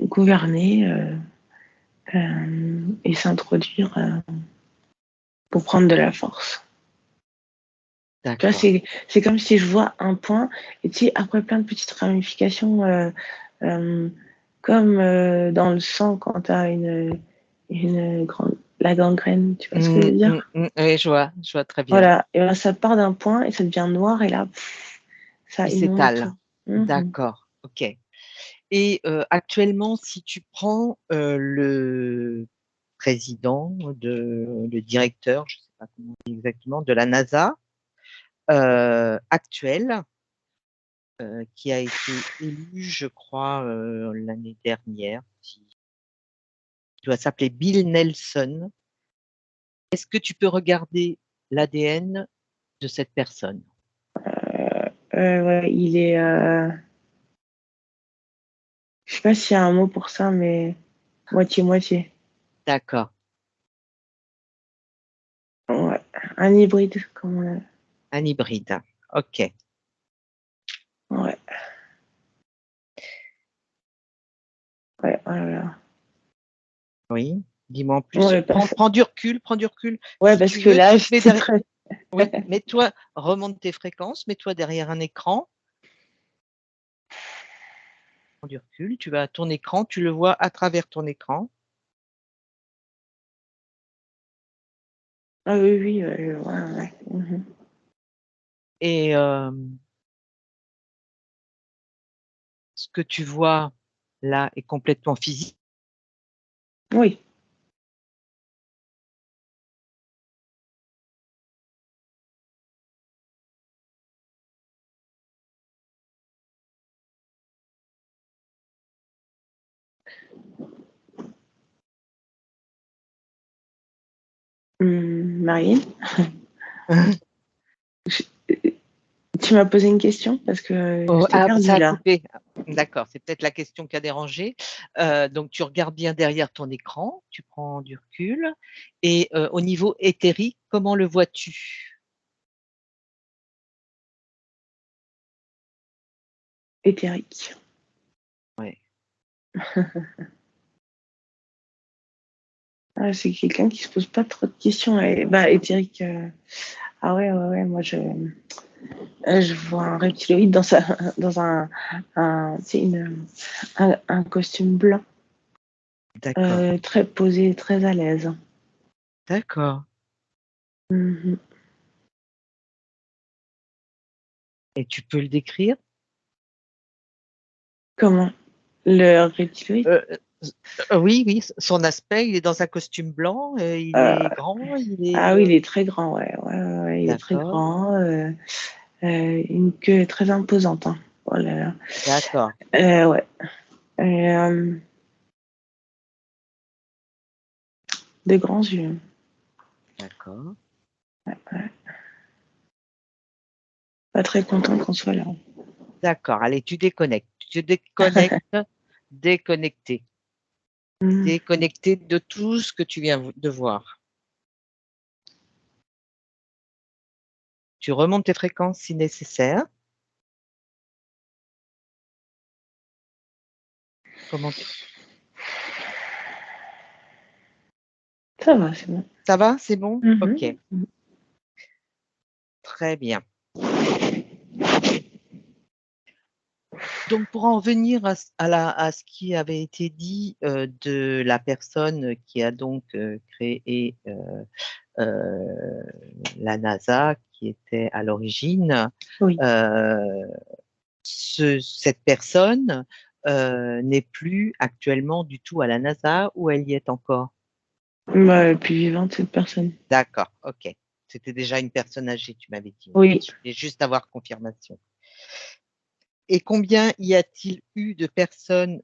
Gouverner et s'introduire pour prendre de la force. Tu vois, D'accord. c'est comme si je vois un point et tu sais, après plein de petites ramifications, euh, comme dans le sang quand tu as la gangrène, tu vois ce que je veux dire? Oui, je vois très bien. Voilà, et ben, ça part d'un point et ça devient noir et là, ça Il inonde s'étale. tout. Mhm. D'accord. OK. Et actuellement, si tu prends le président, le directeur, je ne sais pas comment on dit exactement, de la NASA actuel, qui a été élu, je crois, l'année dernière. Il doit s'appeler Bill Nelson. Est-ce que tu peux regarder l'ADN de cette personne? Ouais, il est. Je sais pas s'il y a un mot pour ça, mais moitié-moitié. D'accord. Ouais. Un hybride, comme on a. Un hybride. OK. Ouais. Ouais, voilà. Oui. Dis-moi en plus. Ouais, Prends du recul, prends du recul. ouais, Si parce tu que veux, là, tu te mets j'étais derrière. très. Oui, mets-toi, remonte tes fréquences, mets-toi derrière un écran. Prends du recul, tu vas à ton écran, tu le vois à travers ton écran. Ah oui, oui, ouais. Mhm. Et ce que tu vois là est complètement physique. Oui. Marine, tu m'as posé une question parce que je t'ai Ça perdue a là. coupé. D'accord, c'est peut-être la question qui a dérangé. Donc, tu regardes bien derrière ton écran, tu prends du recul. Et au niveau éthérique, comment le vois-tu? Éthérique. Ouais. Ah, c'est quelqu'un qui se pose pas trop de questions. Et, bah, éthérique. Ah ouais, moi je vois un reptiloïde dans c'est un costume blanc, D'accord. très posé, très à l'aise. D'accord. Mhm. Et tu peux le décrire? Comment? Le reptiloïde? Euh, oui, oui, son aspect, il est dans un costume blanc, il Euh, est grand, il est... ah oui, il est très grand, ouais, il est très D'accord, grand, une queue très imposante, hein. Oh là là. d'accord, Ouais. Euh, de grands yeux. d'accord. Pas très content qu'on soit là. D'accord, allez, tu déconnectes. Tu déconnectes, déconnecté. Mhm. Déconnecté de tout ce que tu viens de voir. Tu remontes tes fréquences si nécessaire. Comment tu... Ça va, c'est bon. Ça va, c'est bon? Ok, Mhm. très bien. Donc, pour en venir à ce qui avait été dit de la personne qui a donc créé la NASA, qui était à l'origine, Oui. euh, cette personne n'est plus actuellement du tout à la NASA ou elle y est encore? Bah, elle est plus vivante, cette personne. D'accord, ok. C'était déjà une personne âgée, tu m'avais dit. Ok, Oui. je voulais juste avoir confirmation. Et combien y a-t-il eu de personnes,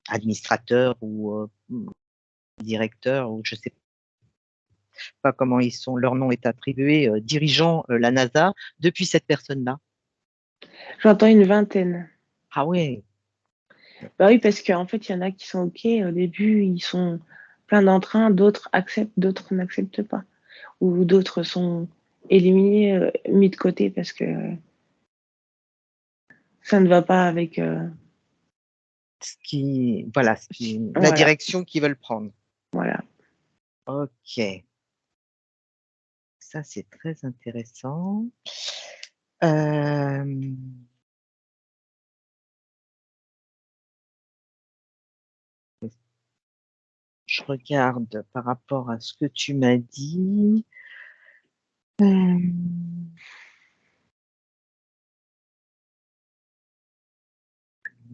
administrateurs ou directeurs, ou je ne sais pas comment leur nom est attribué, dirigeant la NASA depuis cette personne-là? J'entends une vingtaine. Ah ouais, Bah oui, parce qu'en fait, il y en a qui sont OK. Au début, ils sont plein d'entrain, d'autres acceptent, d'autres n'acceptent pas. Ou d'autres sont éliminés, mis de côté parce que ça ne va pas avec. la Voilà, direction qu'ils veulent prendre. voilà. Ok, ça c'est très intéressant. Euh, je regarde par rapport à ce que tu m'as dit. Euh,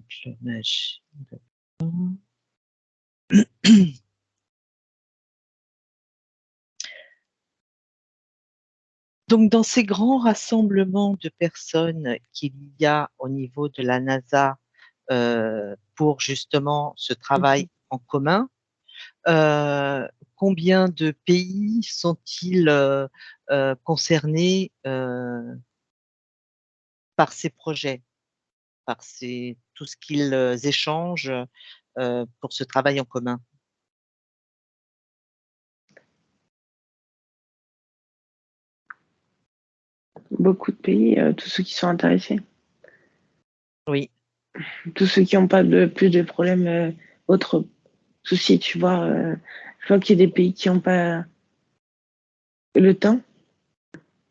clonage. Donc, dans ces grands rassemblements de personnes qu'il y a au niveau de la NASA pour justement ce Mhm. travail en commun, euh, combien de pays sont-ils concernés par ces projets, par tout ce qu'ils échangent pour ce travail en commun? Beaucoup de pays, tous ceux qui sont intéressés, Oui. tous ceux qui n'ont pas plus de problèmes, autres soucis, tu vois. Je vois qu'il y a des pays qui n'ont pas le temps,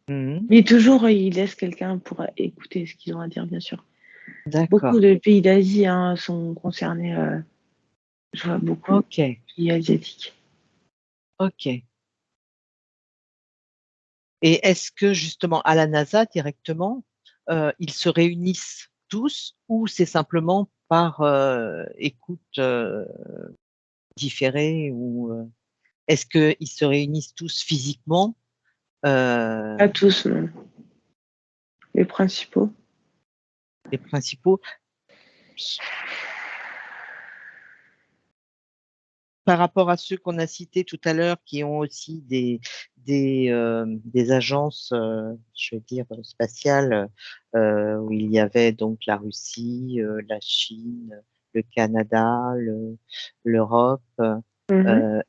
Mhm. mais toujours ils laissent quelqu'un pour écouter ce qu'ils ont à dire, bien sûr. Beaucoup D'accord. de pays d'Asie sont concernés, je vois beaucoup de Ok. pays asiatiques. Ok. Et est-ce que justement à la NASA directement, ils se réunissent tous ou c'est simplement par écoute différée ou est-ce qu'ils se réunissent tous physiquement Pas tous, non. Les principaux. les principaux par rapport à ceux qu'on a cités tout à l'heure qui ont aussi des agences, je veux dire, spatiales, où il y avait donc la Russie, la Chine, le Canada, l'Europe. Mhm. Euh,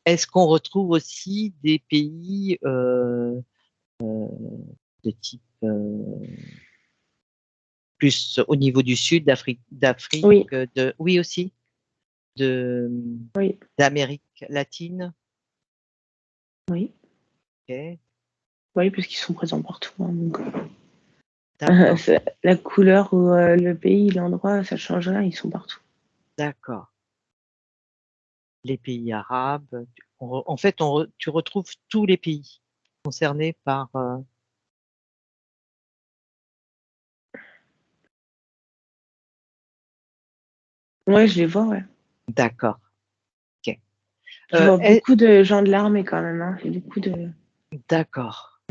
Est-ce qu'on retrouve aussi des pays de type plus au niveau du sud, d'Afrique, Oui, oui aussi, de oui, d'Amérique latine? oui, Ok, oui, parce qu'ils sont présents partout, hein, donc, d'accord. la couleur ou le pays, l'endroit, ça change rien, ils sont partout. D'accord. Les pays arabes. En fait, tu retrouves tous les pays concernés par. Ouais, je les vois, ouais. D'accord. Ok. Je vois Est- beaucoup de gens de l'armée quand même, hein. Il y a beaucoup d'accord.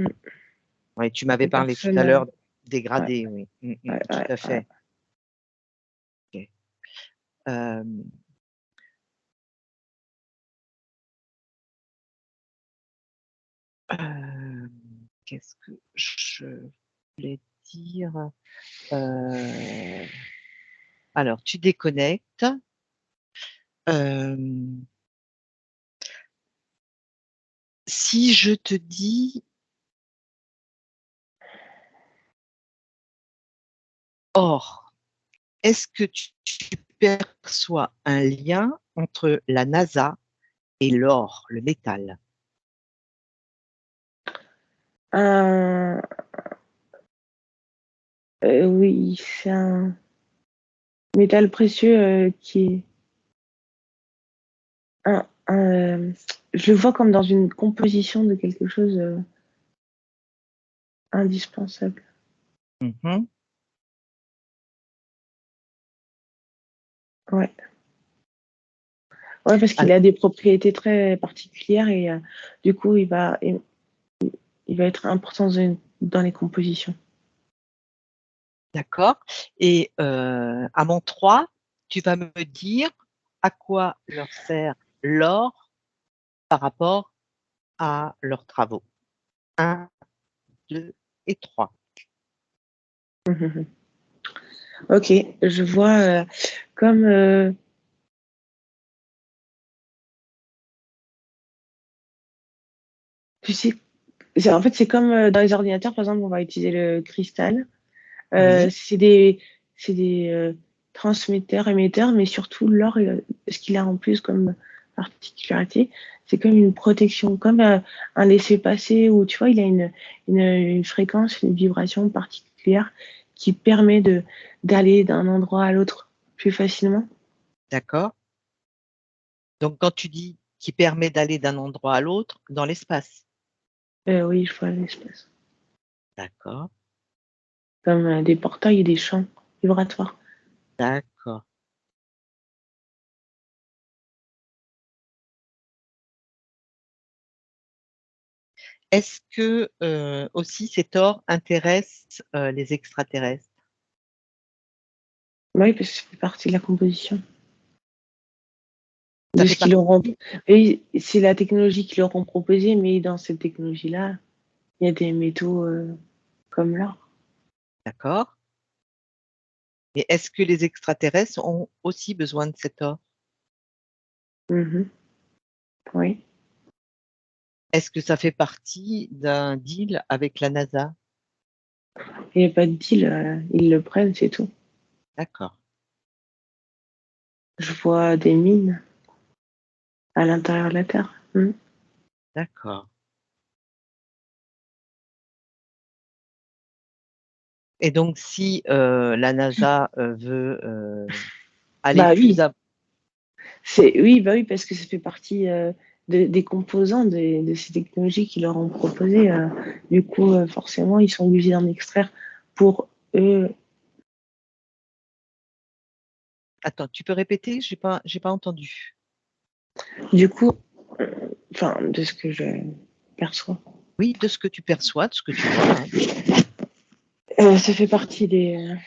Oui, tu m'avais de parlé tout personnes. à l'heure Ouais, dégradés, oui. ouais, Tout ouais, à ouais. fait. Ok. Euh, euh, qu'est-ce que je voulais dire? Euh, alors, tu déconnectes. Euh, si je te dis or, est-ce que tu perçois un lien entre la NASA et l'or, le métal? Un- oui, c'est un métal précieux qui est je le vois comme dans une composition de quelque chose indispensable. Mhm. Ouais, ouais, parce qu'il Ah, a des propriétés très particulières et du coup, il va être important dans les compositions. d'accord. Et à mon 3, tu vas me dire à quoi leur sert l'or par rapport à leurs travaux. Un, 2 et 3. Ok, je vois comme tu sais, en fait c'est comme dans les ordinateurs par exemple on va utiliser le cristal. Oui, C'est des transmetteurs émetteurs, mais surtout l'or, ce qu'il a en plus comme particularité, c'est comme une protection, comme un laisser-passer où tu vois il a une fréquence, une vibration particulière qui permet d'aller d'un endroit à l'autre plus facilement. d'accord. Donc quand tu dis qui permet d'aller d'un endroit à l'autre dans l'espace. Oui, je vois l'espace. D'accord, Comme des portails et des champs vibratoires. d'accord. Est-ce que aussi cet or intéresse les extraterrestres? Oui, parce que ça fait partie de la composition. Ça De fait ce qu'ils auront. partie, Et c'est la technologie qu'ils leur ont proposée, mais dans cette technologie-là, il y a des métaux comme l'or. d'accord. Et est-ce que les extraterrestres ont aussi besoin de cet or? Mhm. Oui. Est-ce que ça fait partie d'un deal avec la NASA? Il n'y a pas de deal, ils le prennent, c'est tout. D'accord, Je vois des mines à l'intérieur de la Terre. Mhm. d'accord. Et donc, si la NASA veut aller Bah plus oui, à... oui, bah oui, parce que ça fait partie des composants de ces technologies qu'ils leur ont proposées. Du coup, forcément, ils sont obligés d'en extraire pour eux. Attends, tu peux répéter? J'ai pas entendu. Du coup, enfin, de ce que je perçois. Oui, de ce que tu perçois, de ce que tu vois, hein. Ça fait partie des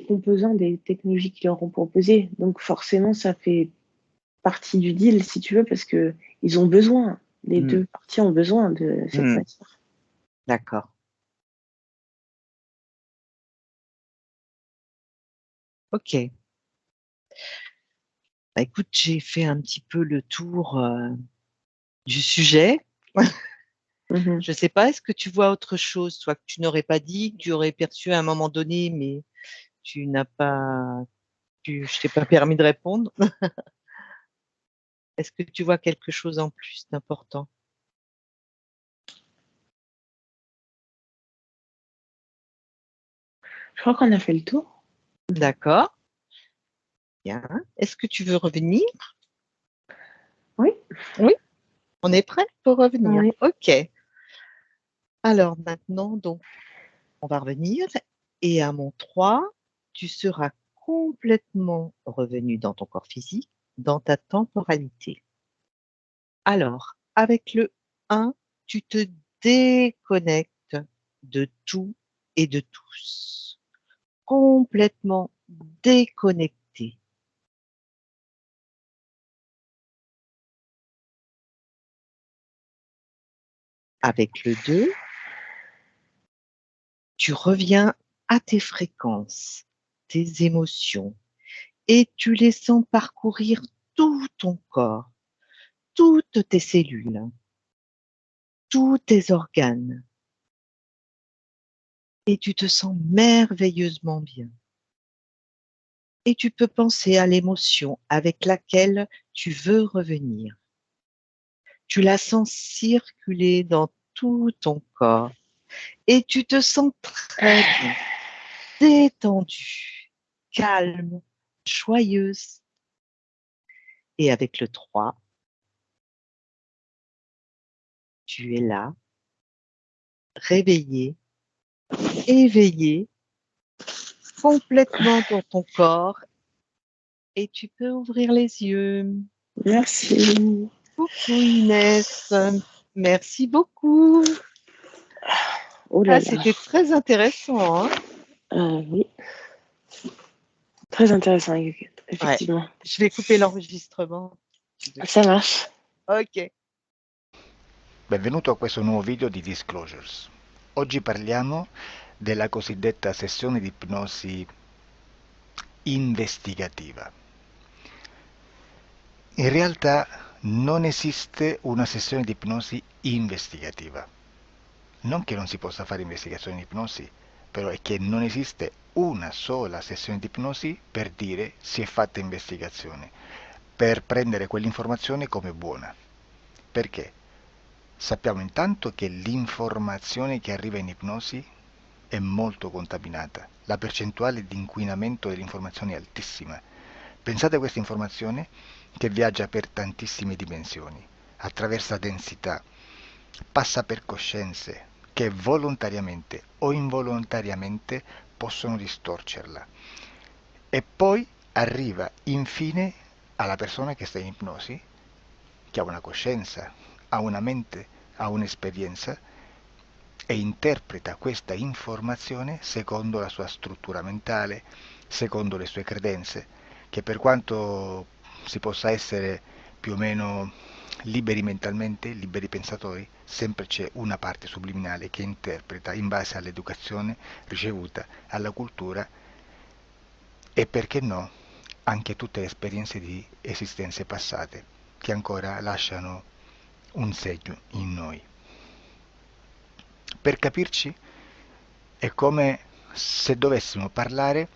composants des technologies qu'ils leur ont proposées. Donc forcément, ça fait partie du deal, si tu veux, parce que ils ont besoin, les Hmm, deux parties ont besoin de cette hmm, matière. d'accord. Ok. Bah, écoute, j'ai fait un petit peu le tour du sujet. Mhm. Je ne sais pas, est-ce que tu vois autre chose, toi, que tu n'aurais pas dit, que tu aurais perçu à un moment donné, mais tu n'as pas, je t'ai pas permis de répondre. Est-ce que tu vois quelque chose en plus d'important? Je crois qu'on a fait le tour. D'accord. Bien. Est-ce que tu veux revenir? Oui, Oui. On est prêt pour revenir. oui. OK. Alors maintenant, donc, on va revenir et à mon 3, tu seras complètement revenu dans ton corps physique, dans ta temporalité. Alors, avec le 1, tu te déconnectes de tout et de tous. Complètement déconnecté. Avec le 2, tu reviens à tes fréquences, tes émotions, et tu les sens parcourir tout ton corps, toutes tes cellules, tous tes organes, et tu te sens merveilleusement bien. Et tu peux penser à l'émotion avec laquelle tu veux revenir. Tu la sens circuler dans tout ton corps et tu te sens très bien, détendue, calme, joyeuse. Et avec le 3, tu es là, réveillé, éveillé, complètement dans ton corps et tu peux ouvrir les yeux. Merci. Coucou Inès, merci beaucoup. Oh là Ah, là. c'était très intéressant, hein? Oui, très intéressant, Ouais. effectivement. Je vais couper l'enregistrement. Si tu veux. Ça marche. Ok. Benvenuto a questo nuovo video di Disclosures. Oggi parliamo della cosiddetta sessione di ipnosi investigativa. In realtà non esiste una sessione di ipnosi investigativa. Non che non si possa fare investigazione di ipnosi, però è che non esiste una sola sessione di ipnosi per dire si è fatta investigazione, per prendere quell'informazione come buona. Perché? Sappiamo intanto che l'informazione che arriva in ipnosi è molto contaminata, la percentuale di inquinamento dell'informazione è altissima. Pensate a questa informazione che viaggia per tantissime dimensioni, attraversa densità, passa per coscienze che volontariamente o involontariamente possono distorcerla e poi arriva infine alla persona che sta in ipnosi, che ha una coscienza, ha una mente ha un'esperienza e interpreta questa informazione secondo la sua struttura mentale, secondo le sue credenze, che per quanto si possa essere più o meno liberi mentalmente, liberi pensatori, sempre c'è una parte subliminale che interpreta in base all'educazione ricevuta, alla cultura e, perché no, anche tutte le esperienze di esistenze passate che ancora lasciano un segno in noi. Per capirci, è come se dovessimo parlare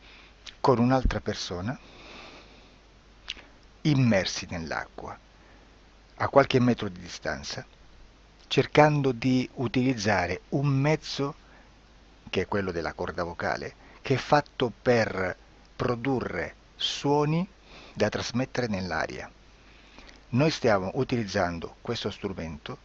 con un'altra persona immersi nell'acqua, a qualche metro di distanza, cercando di utilizzare un mezzo, che è quello della corda vocale, che è fatto per produrre suoni da trasmettere nell'aria. Noi stiamo utilizzando questo strumento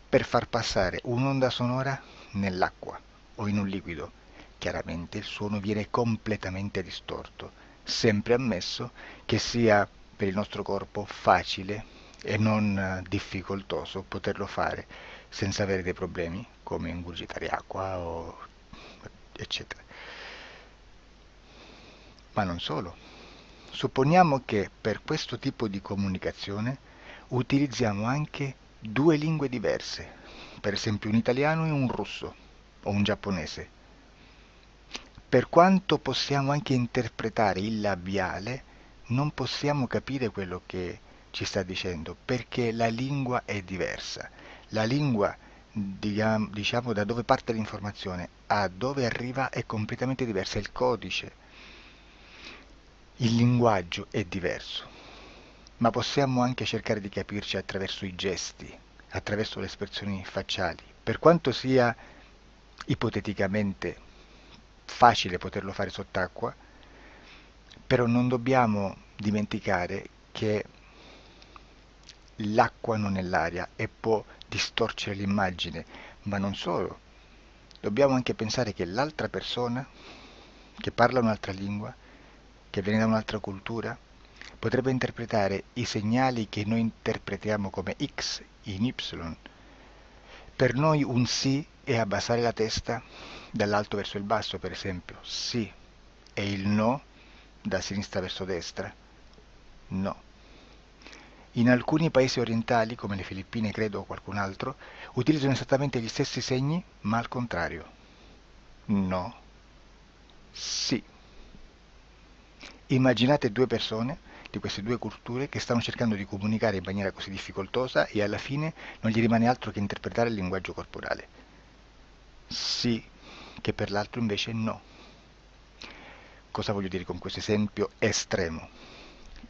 per far passare un'onda sonora nell'acqua o in un liquido. Chiaramente il suono viene completamente distorto, sempre ammesso che sia per il nostro corpo facile e non difficoltoso poterlo fare senza avere dei problemi come ingurgitare acqua o eccetera. Ma non solo. Supponiamo che per questo tipo di comunicazione utilizziamo anche due lingue diverse, per esempio un italiano e un russo o un giapponese. Per quanto possiamo anche interpretare il labiale, non possiamo capire quello che ci sta dicendo, perché la lingua è diversa. La lingua, diciamo, da dove parte l'informazione a dove arriva è completamente diversa, il codice, il linguaggio è diverso, ma possiamo anche cercare di capirci attraverso i gesti, attraverso le espressioni facciali. Per quanto sia ipoteticamente facile poterlo fare sott'acqua, però non dobbiamo dimenticare che l'acqua non è l'aria e può distorcere l'immagine, ma non solo. Dobbiamo anche pensare che l'altra persona, che parla un'altra lingua, che viene da un'altra cultura, potrebbe interpretare i segnali che noi interpretiamo come X in Y. Per noi un sì è abbassare la testa dall'alto verso il basso, per esempio, sì, e il no da sinistra verso destra, no. In alcuni paesi orientali, come le Filippine credo o qualcun altro, utilizzano esattamente gli stessi segni, ma al contrario. No, sì. Immaginate due persone di queste due culture che stanno cercando di comunicare in maniera così difficoltosa e alla fine non gli rimane altro che interpretare il linguaggio corporale. Sì, che per l'altro invece no. Cosa voglio dire con questo esempio estremo?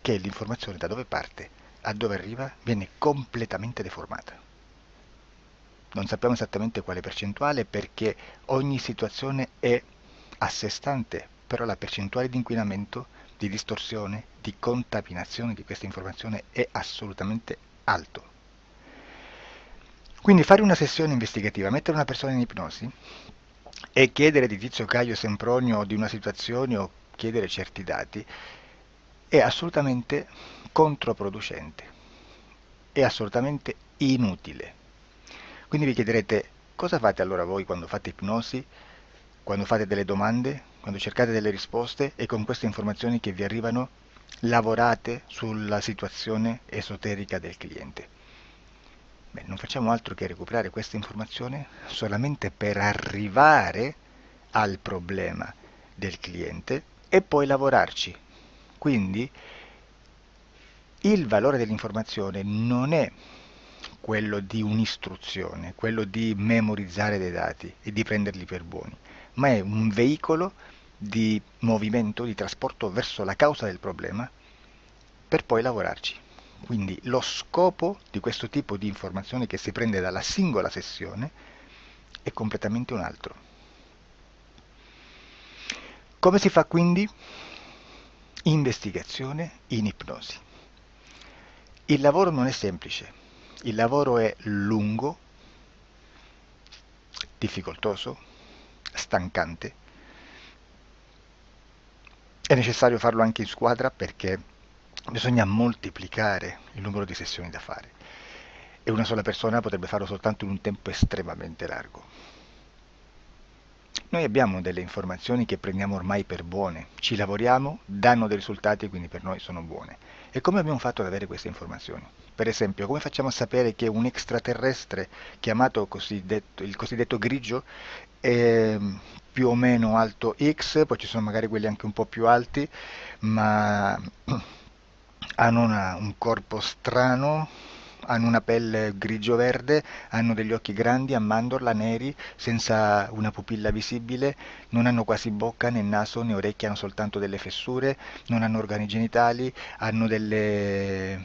Che l'informazione da dove parte a dove arriva viene completamente deformata. Non sappiamo esattamente quale percentuale perché ogni situazione è a sé stante, però la percentuale di inquinamento, di distorsione, di contaminazione di questa informazione è assolutamente alto. Quindi fare una sessione investigativa, mettere una persona in ipnosi e chiedere di Tizio Caio Sempronio di una situazione o chiedere certi dati è assolutamente controproducente, è assolutamente inutile. Quindi vi chiederete cosa fate allora voi quando fate ipnosi, quando fate delle domande, quando cercate delle risposte e con queste informazioni che vi arrivano lavorate sulla situazione esoterica del cliente. Beh, non facciamo altro che recuperare questa informazione solamente per arrivare al problema del cliente e poi lavorarci. Quindi il valore dell'informazione non è quello di un'istruzione, quello di memorizzare dei dati e di prenderli per buoni, ma è un veicolo di movimento, di trasporto verso la causa del problema per poi lavorarci. Quindi lo scopo di questo tipo di informazione che si prende dalla singola sessione è completamente un altro. Come si fa quindi? Investigazione in ipnosi. Il lavoro non è semplice, il lavoro è lungo, difficoltoso, stancante. È necessario farlo anche in squadra perché bisogna moltiplicare il numero di sessioni da fare. e una sola persona potrebbe farlo soltanto in un tempo estremamente largo. Noi abbiamo delle informazioni che prendiamo ormai per buone, ci lavoriamo, danno dei risultati e quindi per noi sono buone. E come abbiamo fatto ad avere queste informazioni? Per esempio, come facciamo a sapere che un extraterrestre chiamato il cosiddetto grigio è più o meno alto X, poi ci sono magari quelli anche un po' più alti, ma hanno un corpo strano, hanno una pelle grigio-verde, hanno degli occhi grandi a mandorla, neri, senza una pupilla visibile, non hanno quasi bocca, né naso, né orecchie, hanno soltanto delle fessure, non hanno organi genitali, hanno degli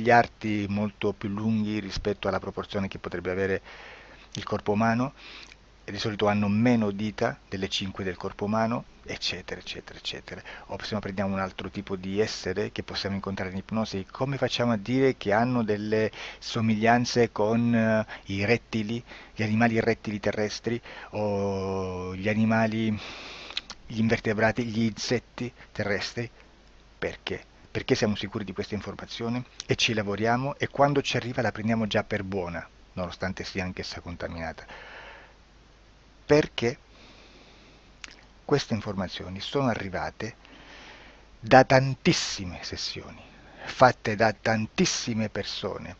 arti molto più lunghi rispetto alla proporzione che potrebbe avere il corpo umano, e di solito hanno meno dita delle 5 del corpo umano, eccetera, eccetera, eccetera. O se prendiamo un altro tipo di essere che possiamo incontrare in ipnosi, come facciamo a dire che hanno delle somiglianze con i rettili, gli animali rettili terrestri o gli invertebrati, gli insetti terrestri? Perché? Perché siamo sicuri di questa informazione e ci lavoriamo e quando ci arriva la prendiamo già per buona, nonostante sia anch'essa contaminata. Perché queste informazioni sono arrivate da tantissime sessioni, fatte da tantissime persone,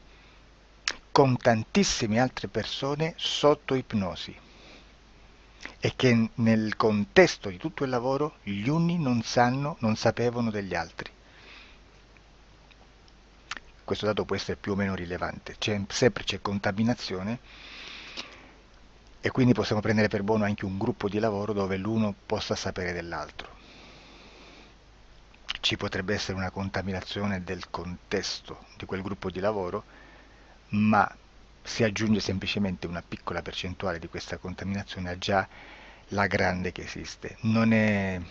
con tantissime altre persone sotto ipnosi, e che nel contesto di tutto il lavoro gli uni non sapevano degli altri. Questo dato può essere più o meno rilevante, sempre c'è contaminazione e quindi possiamo prendere per buono anche un gruppo di lavoro dove l'uno possa sapere dell'altro. Ci potrebbe essere una contaminazione del contesto di quel gruppo di lavoro, ma si aggiunge semplicemente una piccola percentuale di questa contaminazione a già la grande che esiste. Non è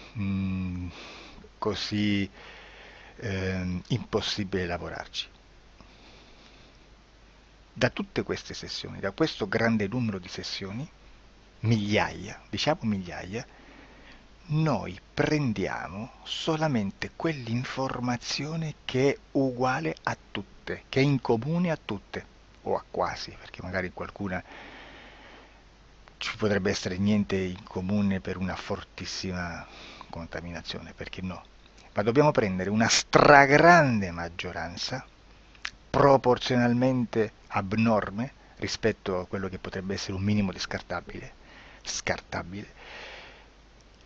così impossibile lavorarci. Da tutte queste sessioni, da questo grande numero di sessioni, migliaia, diciamo migliaia, noi prendiamo solamente quell'informazione che è uguale a tutte, che è in comune a tutte, o a quasi, perché magari qualcuna ci potrebbe essere niente in comune per una fortissima contaminazione, perché no? Ma dobbiamo prendere una stragrande maggioranza, proporzionalmente abnorme rispetto a quello che potrebbe essere un minimo di scartabile,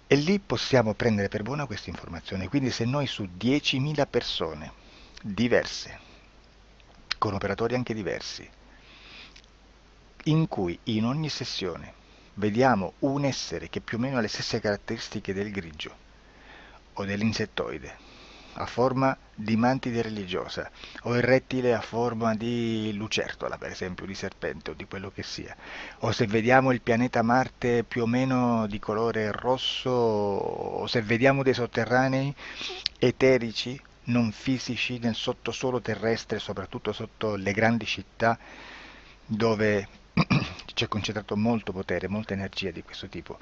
e lì possiamo prendere per buona questa informazione. Quindi se noi su 10.000 persone diverse, con operatori anche diversi, in cui in ogni sessione vediamo un essere che più o meno ha le stesse caratteristiche del grigio o dell'insettoide, a forma di mantide religiosa, o il rettile a forma di lucertola, per esempio, di serpente o di quello che sia, o se vediamo il pianeta Marte più o meno di colore rosso, o se vediamo dei sotterranei eterici, non fisici, nel sottosuolo terrestre, soprattutto sotto le grandi città, dove c'è concentrato molto potere, molta energia di questo tipo,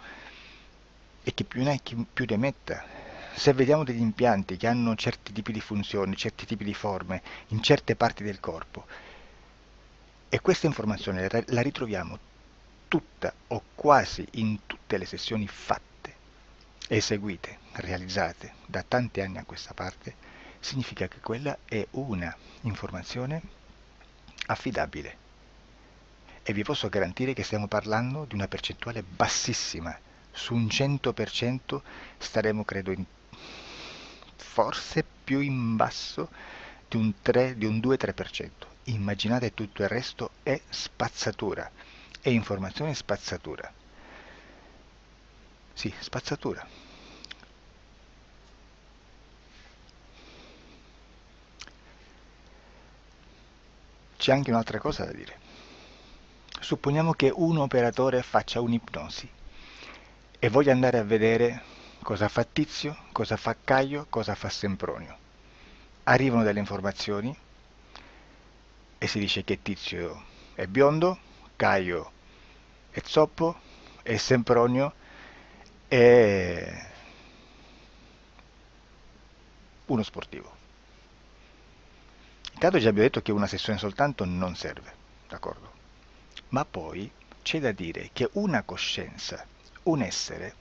e chi più ne ha chi più ne metta. Se vediamo degli impianti che hanno certi tipi di funzioni, certi tipi di forme in certe parti del corpo, e questa informazione la ritroviamo tutta o quasi in tutte le sessioni fatte, eseguite, realizzate da tanti anni a questa parte, significa che quella è una informazione affidabile. E vi posso garantire che stiamo parlando di una percentuale bassissima. Su un 100% staremo, credo, forse più in basso di un 2-3%. Immaginate, tutto il resto è spazzatura, è informazione spazzatura. Sì, spazzatura. C'è anche un'altra cosa da dire. Supponiamo che un operatore faccia un'ipnosi e voglia andare a vedere cosa fa Tizio, cosa fa Caio, cosa fa Sempronio. Arrivano delle informazioni e si dice che Tizio è biondo, Caio è zoppo e Sempronio è uno sportivo. Intanto già abbiamo detto che una sessione soltanto non serve, d'accordo? Ma poi c'è da dire che una coscienza, un essere,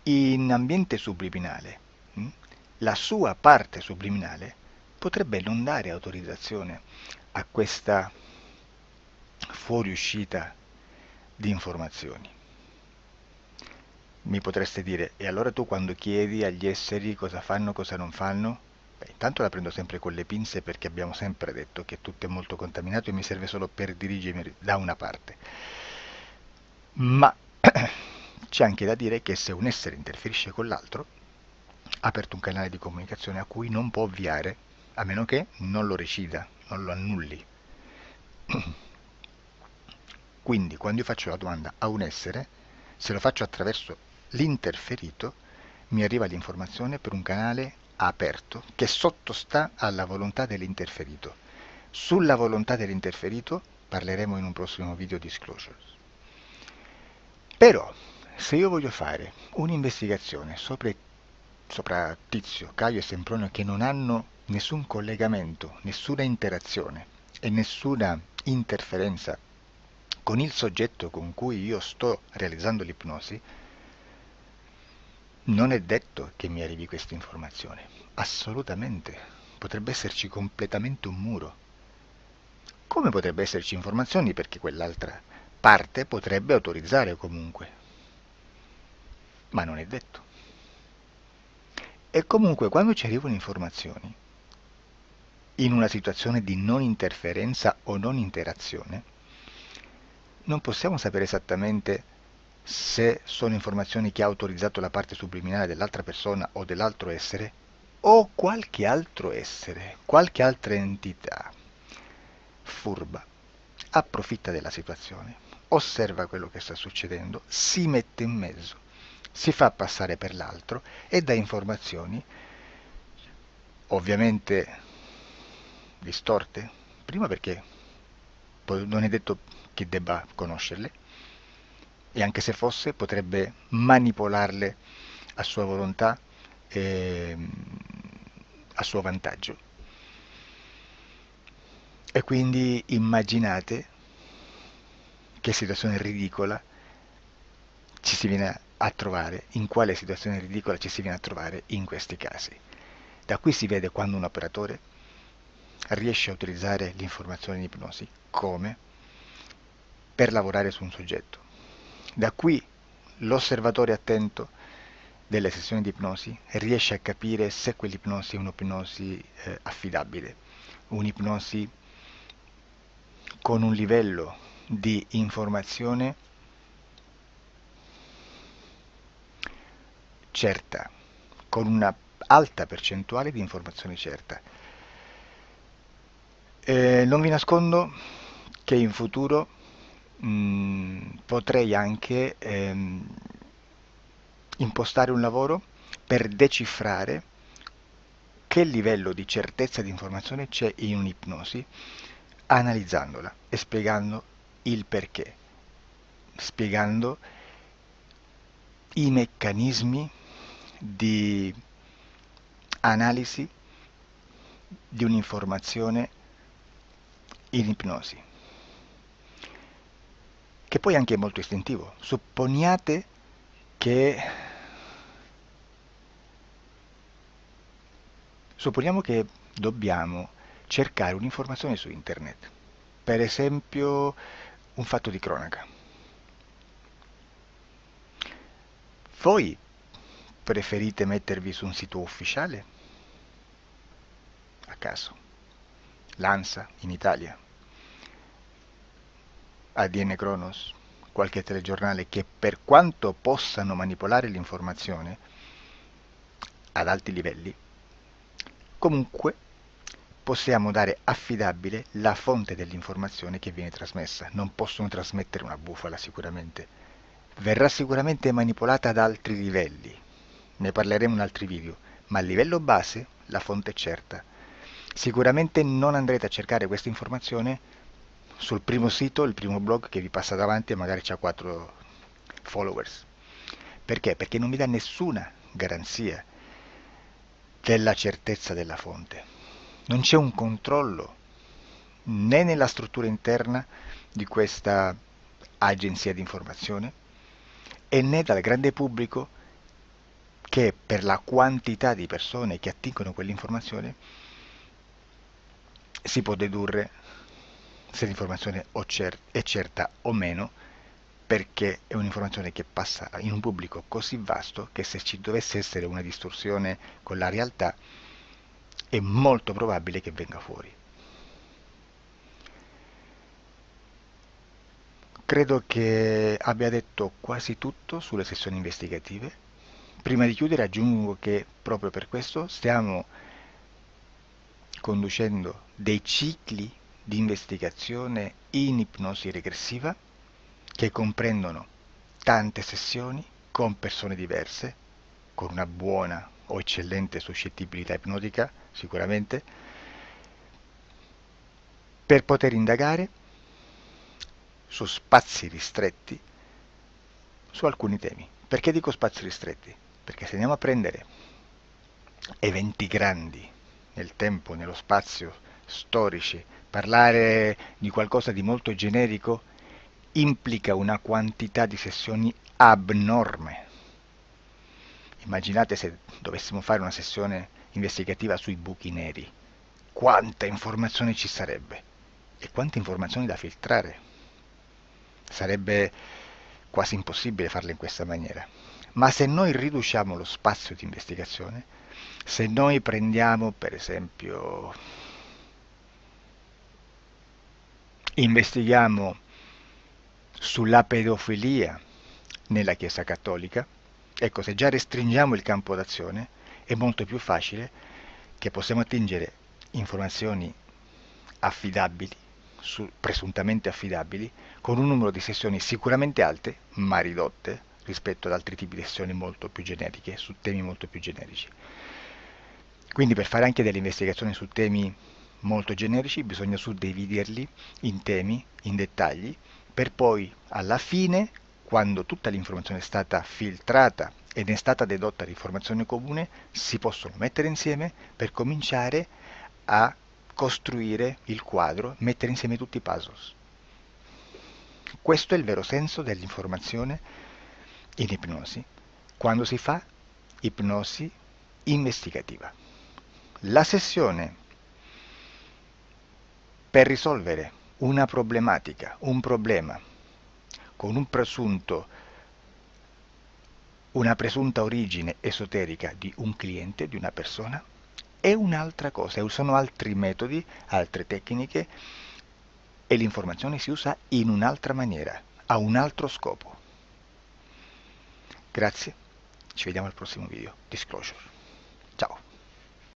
in ambiente subliminale, la sua parte subliminale potrebbe non dare autorizzazione a questa fuoriuscita di informazioni. Mi potreste dire, e allora tu quando chiedi agli esseri cosa fanno, cosa non fanno? Beh, intanto la prendo sempre con le pinze perché abbiamo sempre detto che tutto è molto contaminato e mi serve solo per dirigermi da una parte. Ma c'è anche da dire che se un essere interferisce con l'altro, ha aperto un canale di comunicazione a cui non può ovviare, a meno che non lo recida, non lo annulli. Quindi quando io faccio la domanda a un essere, se lo faccio attraverso l'interferito, mi arriva l'informazione per un canale aperto che sottostà alla volontà dell'interferito. Sulla volontà dell'interferito parleremo in un prossimo video disclosures. Però, se io voglio fare un'investigazione sopra Tizio, Caio e Sempronio che non hanno nessun collegamento, nessuna interazione e nessuna interferenza con il soggetto con cui io sto realizzando l'ipnosi, non è detto che mi arrivi questa informazione. Assolutamente. Potrebbe esserci completamente un muro. Come potrebbe esserci informazioni perché quell'altra parte potrebbe autorizzare comunque. Ma non è detto. E comunque quando ci arrivano informazioni, in una situazione di non interferenza o non interazione, non possiamo sapere esattamente se sono informazioni che ha autorizzato la parte subliminale dell'altra persona o dell'altro essere, o qualche altro essere, qualche altra entità furba, approfitta della situazione, osserva quello che sta succedendo, si mette in mezzo, si fa passare per l'altro e dà informazioni, ovviamente distorte, prima perché non è detto che debba conoscerle, e anche se fosse potrebbe manipolarle a sua volontà e a suo vantaggio. E quindi immaginate che situazione ridicola ci si viene a trovare, in quale situazione ridicola ci si viene a trovare in questi casi. Da qui si vede quando un operatore riesce a utilizzare l'informazione in ipnosi come per lavorare su un soggetto. Da qui l'osservatore attento delle sessioni di ipnosi riesce a capire se quell'ipnosi è un'ipnosi affidabile, un'ipnosi con un livello di informazione certa, con una alta percentuale di informazione certa. Non vi nascondo che in futuro potrei anche impostare un lavoro per decifrare che livello di certezza di informazione c'è in un'ipnosi, analizzandola e spiegando il perché, spiegando i meccanismi di analisi di un'informazione in ipnosi, che poi anche è molto istintivo. Supponiamo che dobbiamo cercare un'informazione su internet, per esempio un fatto di cronaca. Voi preferite mettervi su un sito ufficiale? A caso. L'ANSA in Italia, ADN Kronos, qualche telegiornale che per quanto possano manipolare l'informazione ad alti livelli, comunque possiamo dare affidabile la fonte dell'informazione che viene trasmessa. Non possono trasmettere una bufala sicuramente. Verrà sicuramente manipolata ad altri livelli. Ne parleremo in altri video, ma a livello base la fonte è certa. Sicuramente non andrete a cercare questa informazione sul primo sito, il primo blog che vi passa davanti e magari ha 4 followers. Perché? Perché non vi dà nessuna garanzia della certezza della fonte. non c'è un controllo né nella struttura interna di questa agenzia di informazione e né dal grande pubblico, che per la quantità di persone che attingono quell'informazione si può dedurre se l'informazione è certa o meno, perché è un'informazione che passa in un pubblico così vasto che se ci dovesse essere una distorsione con la realtà è molto probabile che venga fuori. Credo che abbia detto quasi tutto sulle sessioni investigative. Prima di chiudere aggiungo che proprio per questo stiamo conducendo dei cicli di investigazione in ipnosi regressiva che comprendono tante sessioni con persone diverse, con una buona o eccellente suscettibilità ipnotica sicuramente, per poter indagare su spazi ristretti su alcuni temi. Perché dico spazi ristretti? Perché se andiamo a prendere eventi grandi nel tempo, nello spazio, storici, parlare di qualcosa di molto generico implica una quantità di sessioni abnorme. Immaginate se dovessimo fare una sessione investigativa sui buchi neri, quanta informazione ci sarebbe e quante informazioni da filtrare. Sarebbe quasi impossibile farlo in questa maniera. Ma se noi riduciamo lo spazio di investigazione, se noi prendiamo per esempio, investighiamo sulla pedofilia nella Chiesa Cattolica, ecco, se già restringiamo il campo d'azione è molto più facile che possiamo attingere informazioni affidabili, presuntamente affidabili, con un numero di sessioni sicuramente alte, ma ridotte rispetto ad altri tipi di sessioni molto più generiche, su temi molto più generici. Quindi per fare anche delle investigazioni su temi molto generici bisogna suddividerli in temi, in dettagli, per poi alla fine, quando tutta l'informazione è stata filtrata ed è stata dedotta l'informazione comune, si possono mettere insieme per cominciare a costruire il quadro, mettere insieme tutti i puzzles. Questo è il vero senso dell'informazione in ipnosi, quando si fa ipnosi investigativa. La sessione per risolvere una problematica, un problema, con una presunta origine esoterica di un cliente, di una persona, è un'altra cosa, sono altri metodi, altre tecniche e l'informazione si usa in un'altra maniera, ha un altro scopo. Grazie, ci vediamo al prossimo video. Disclosure. Ciao.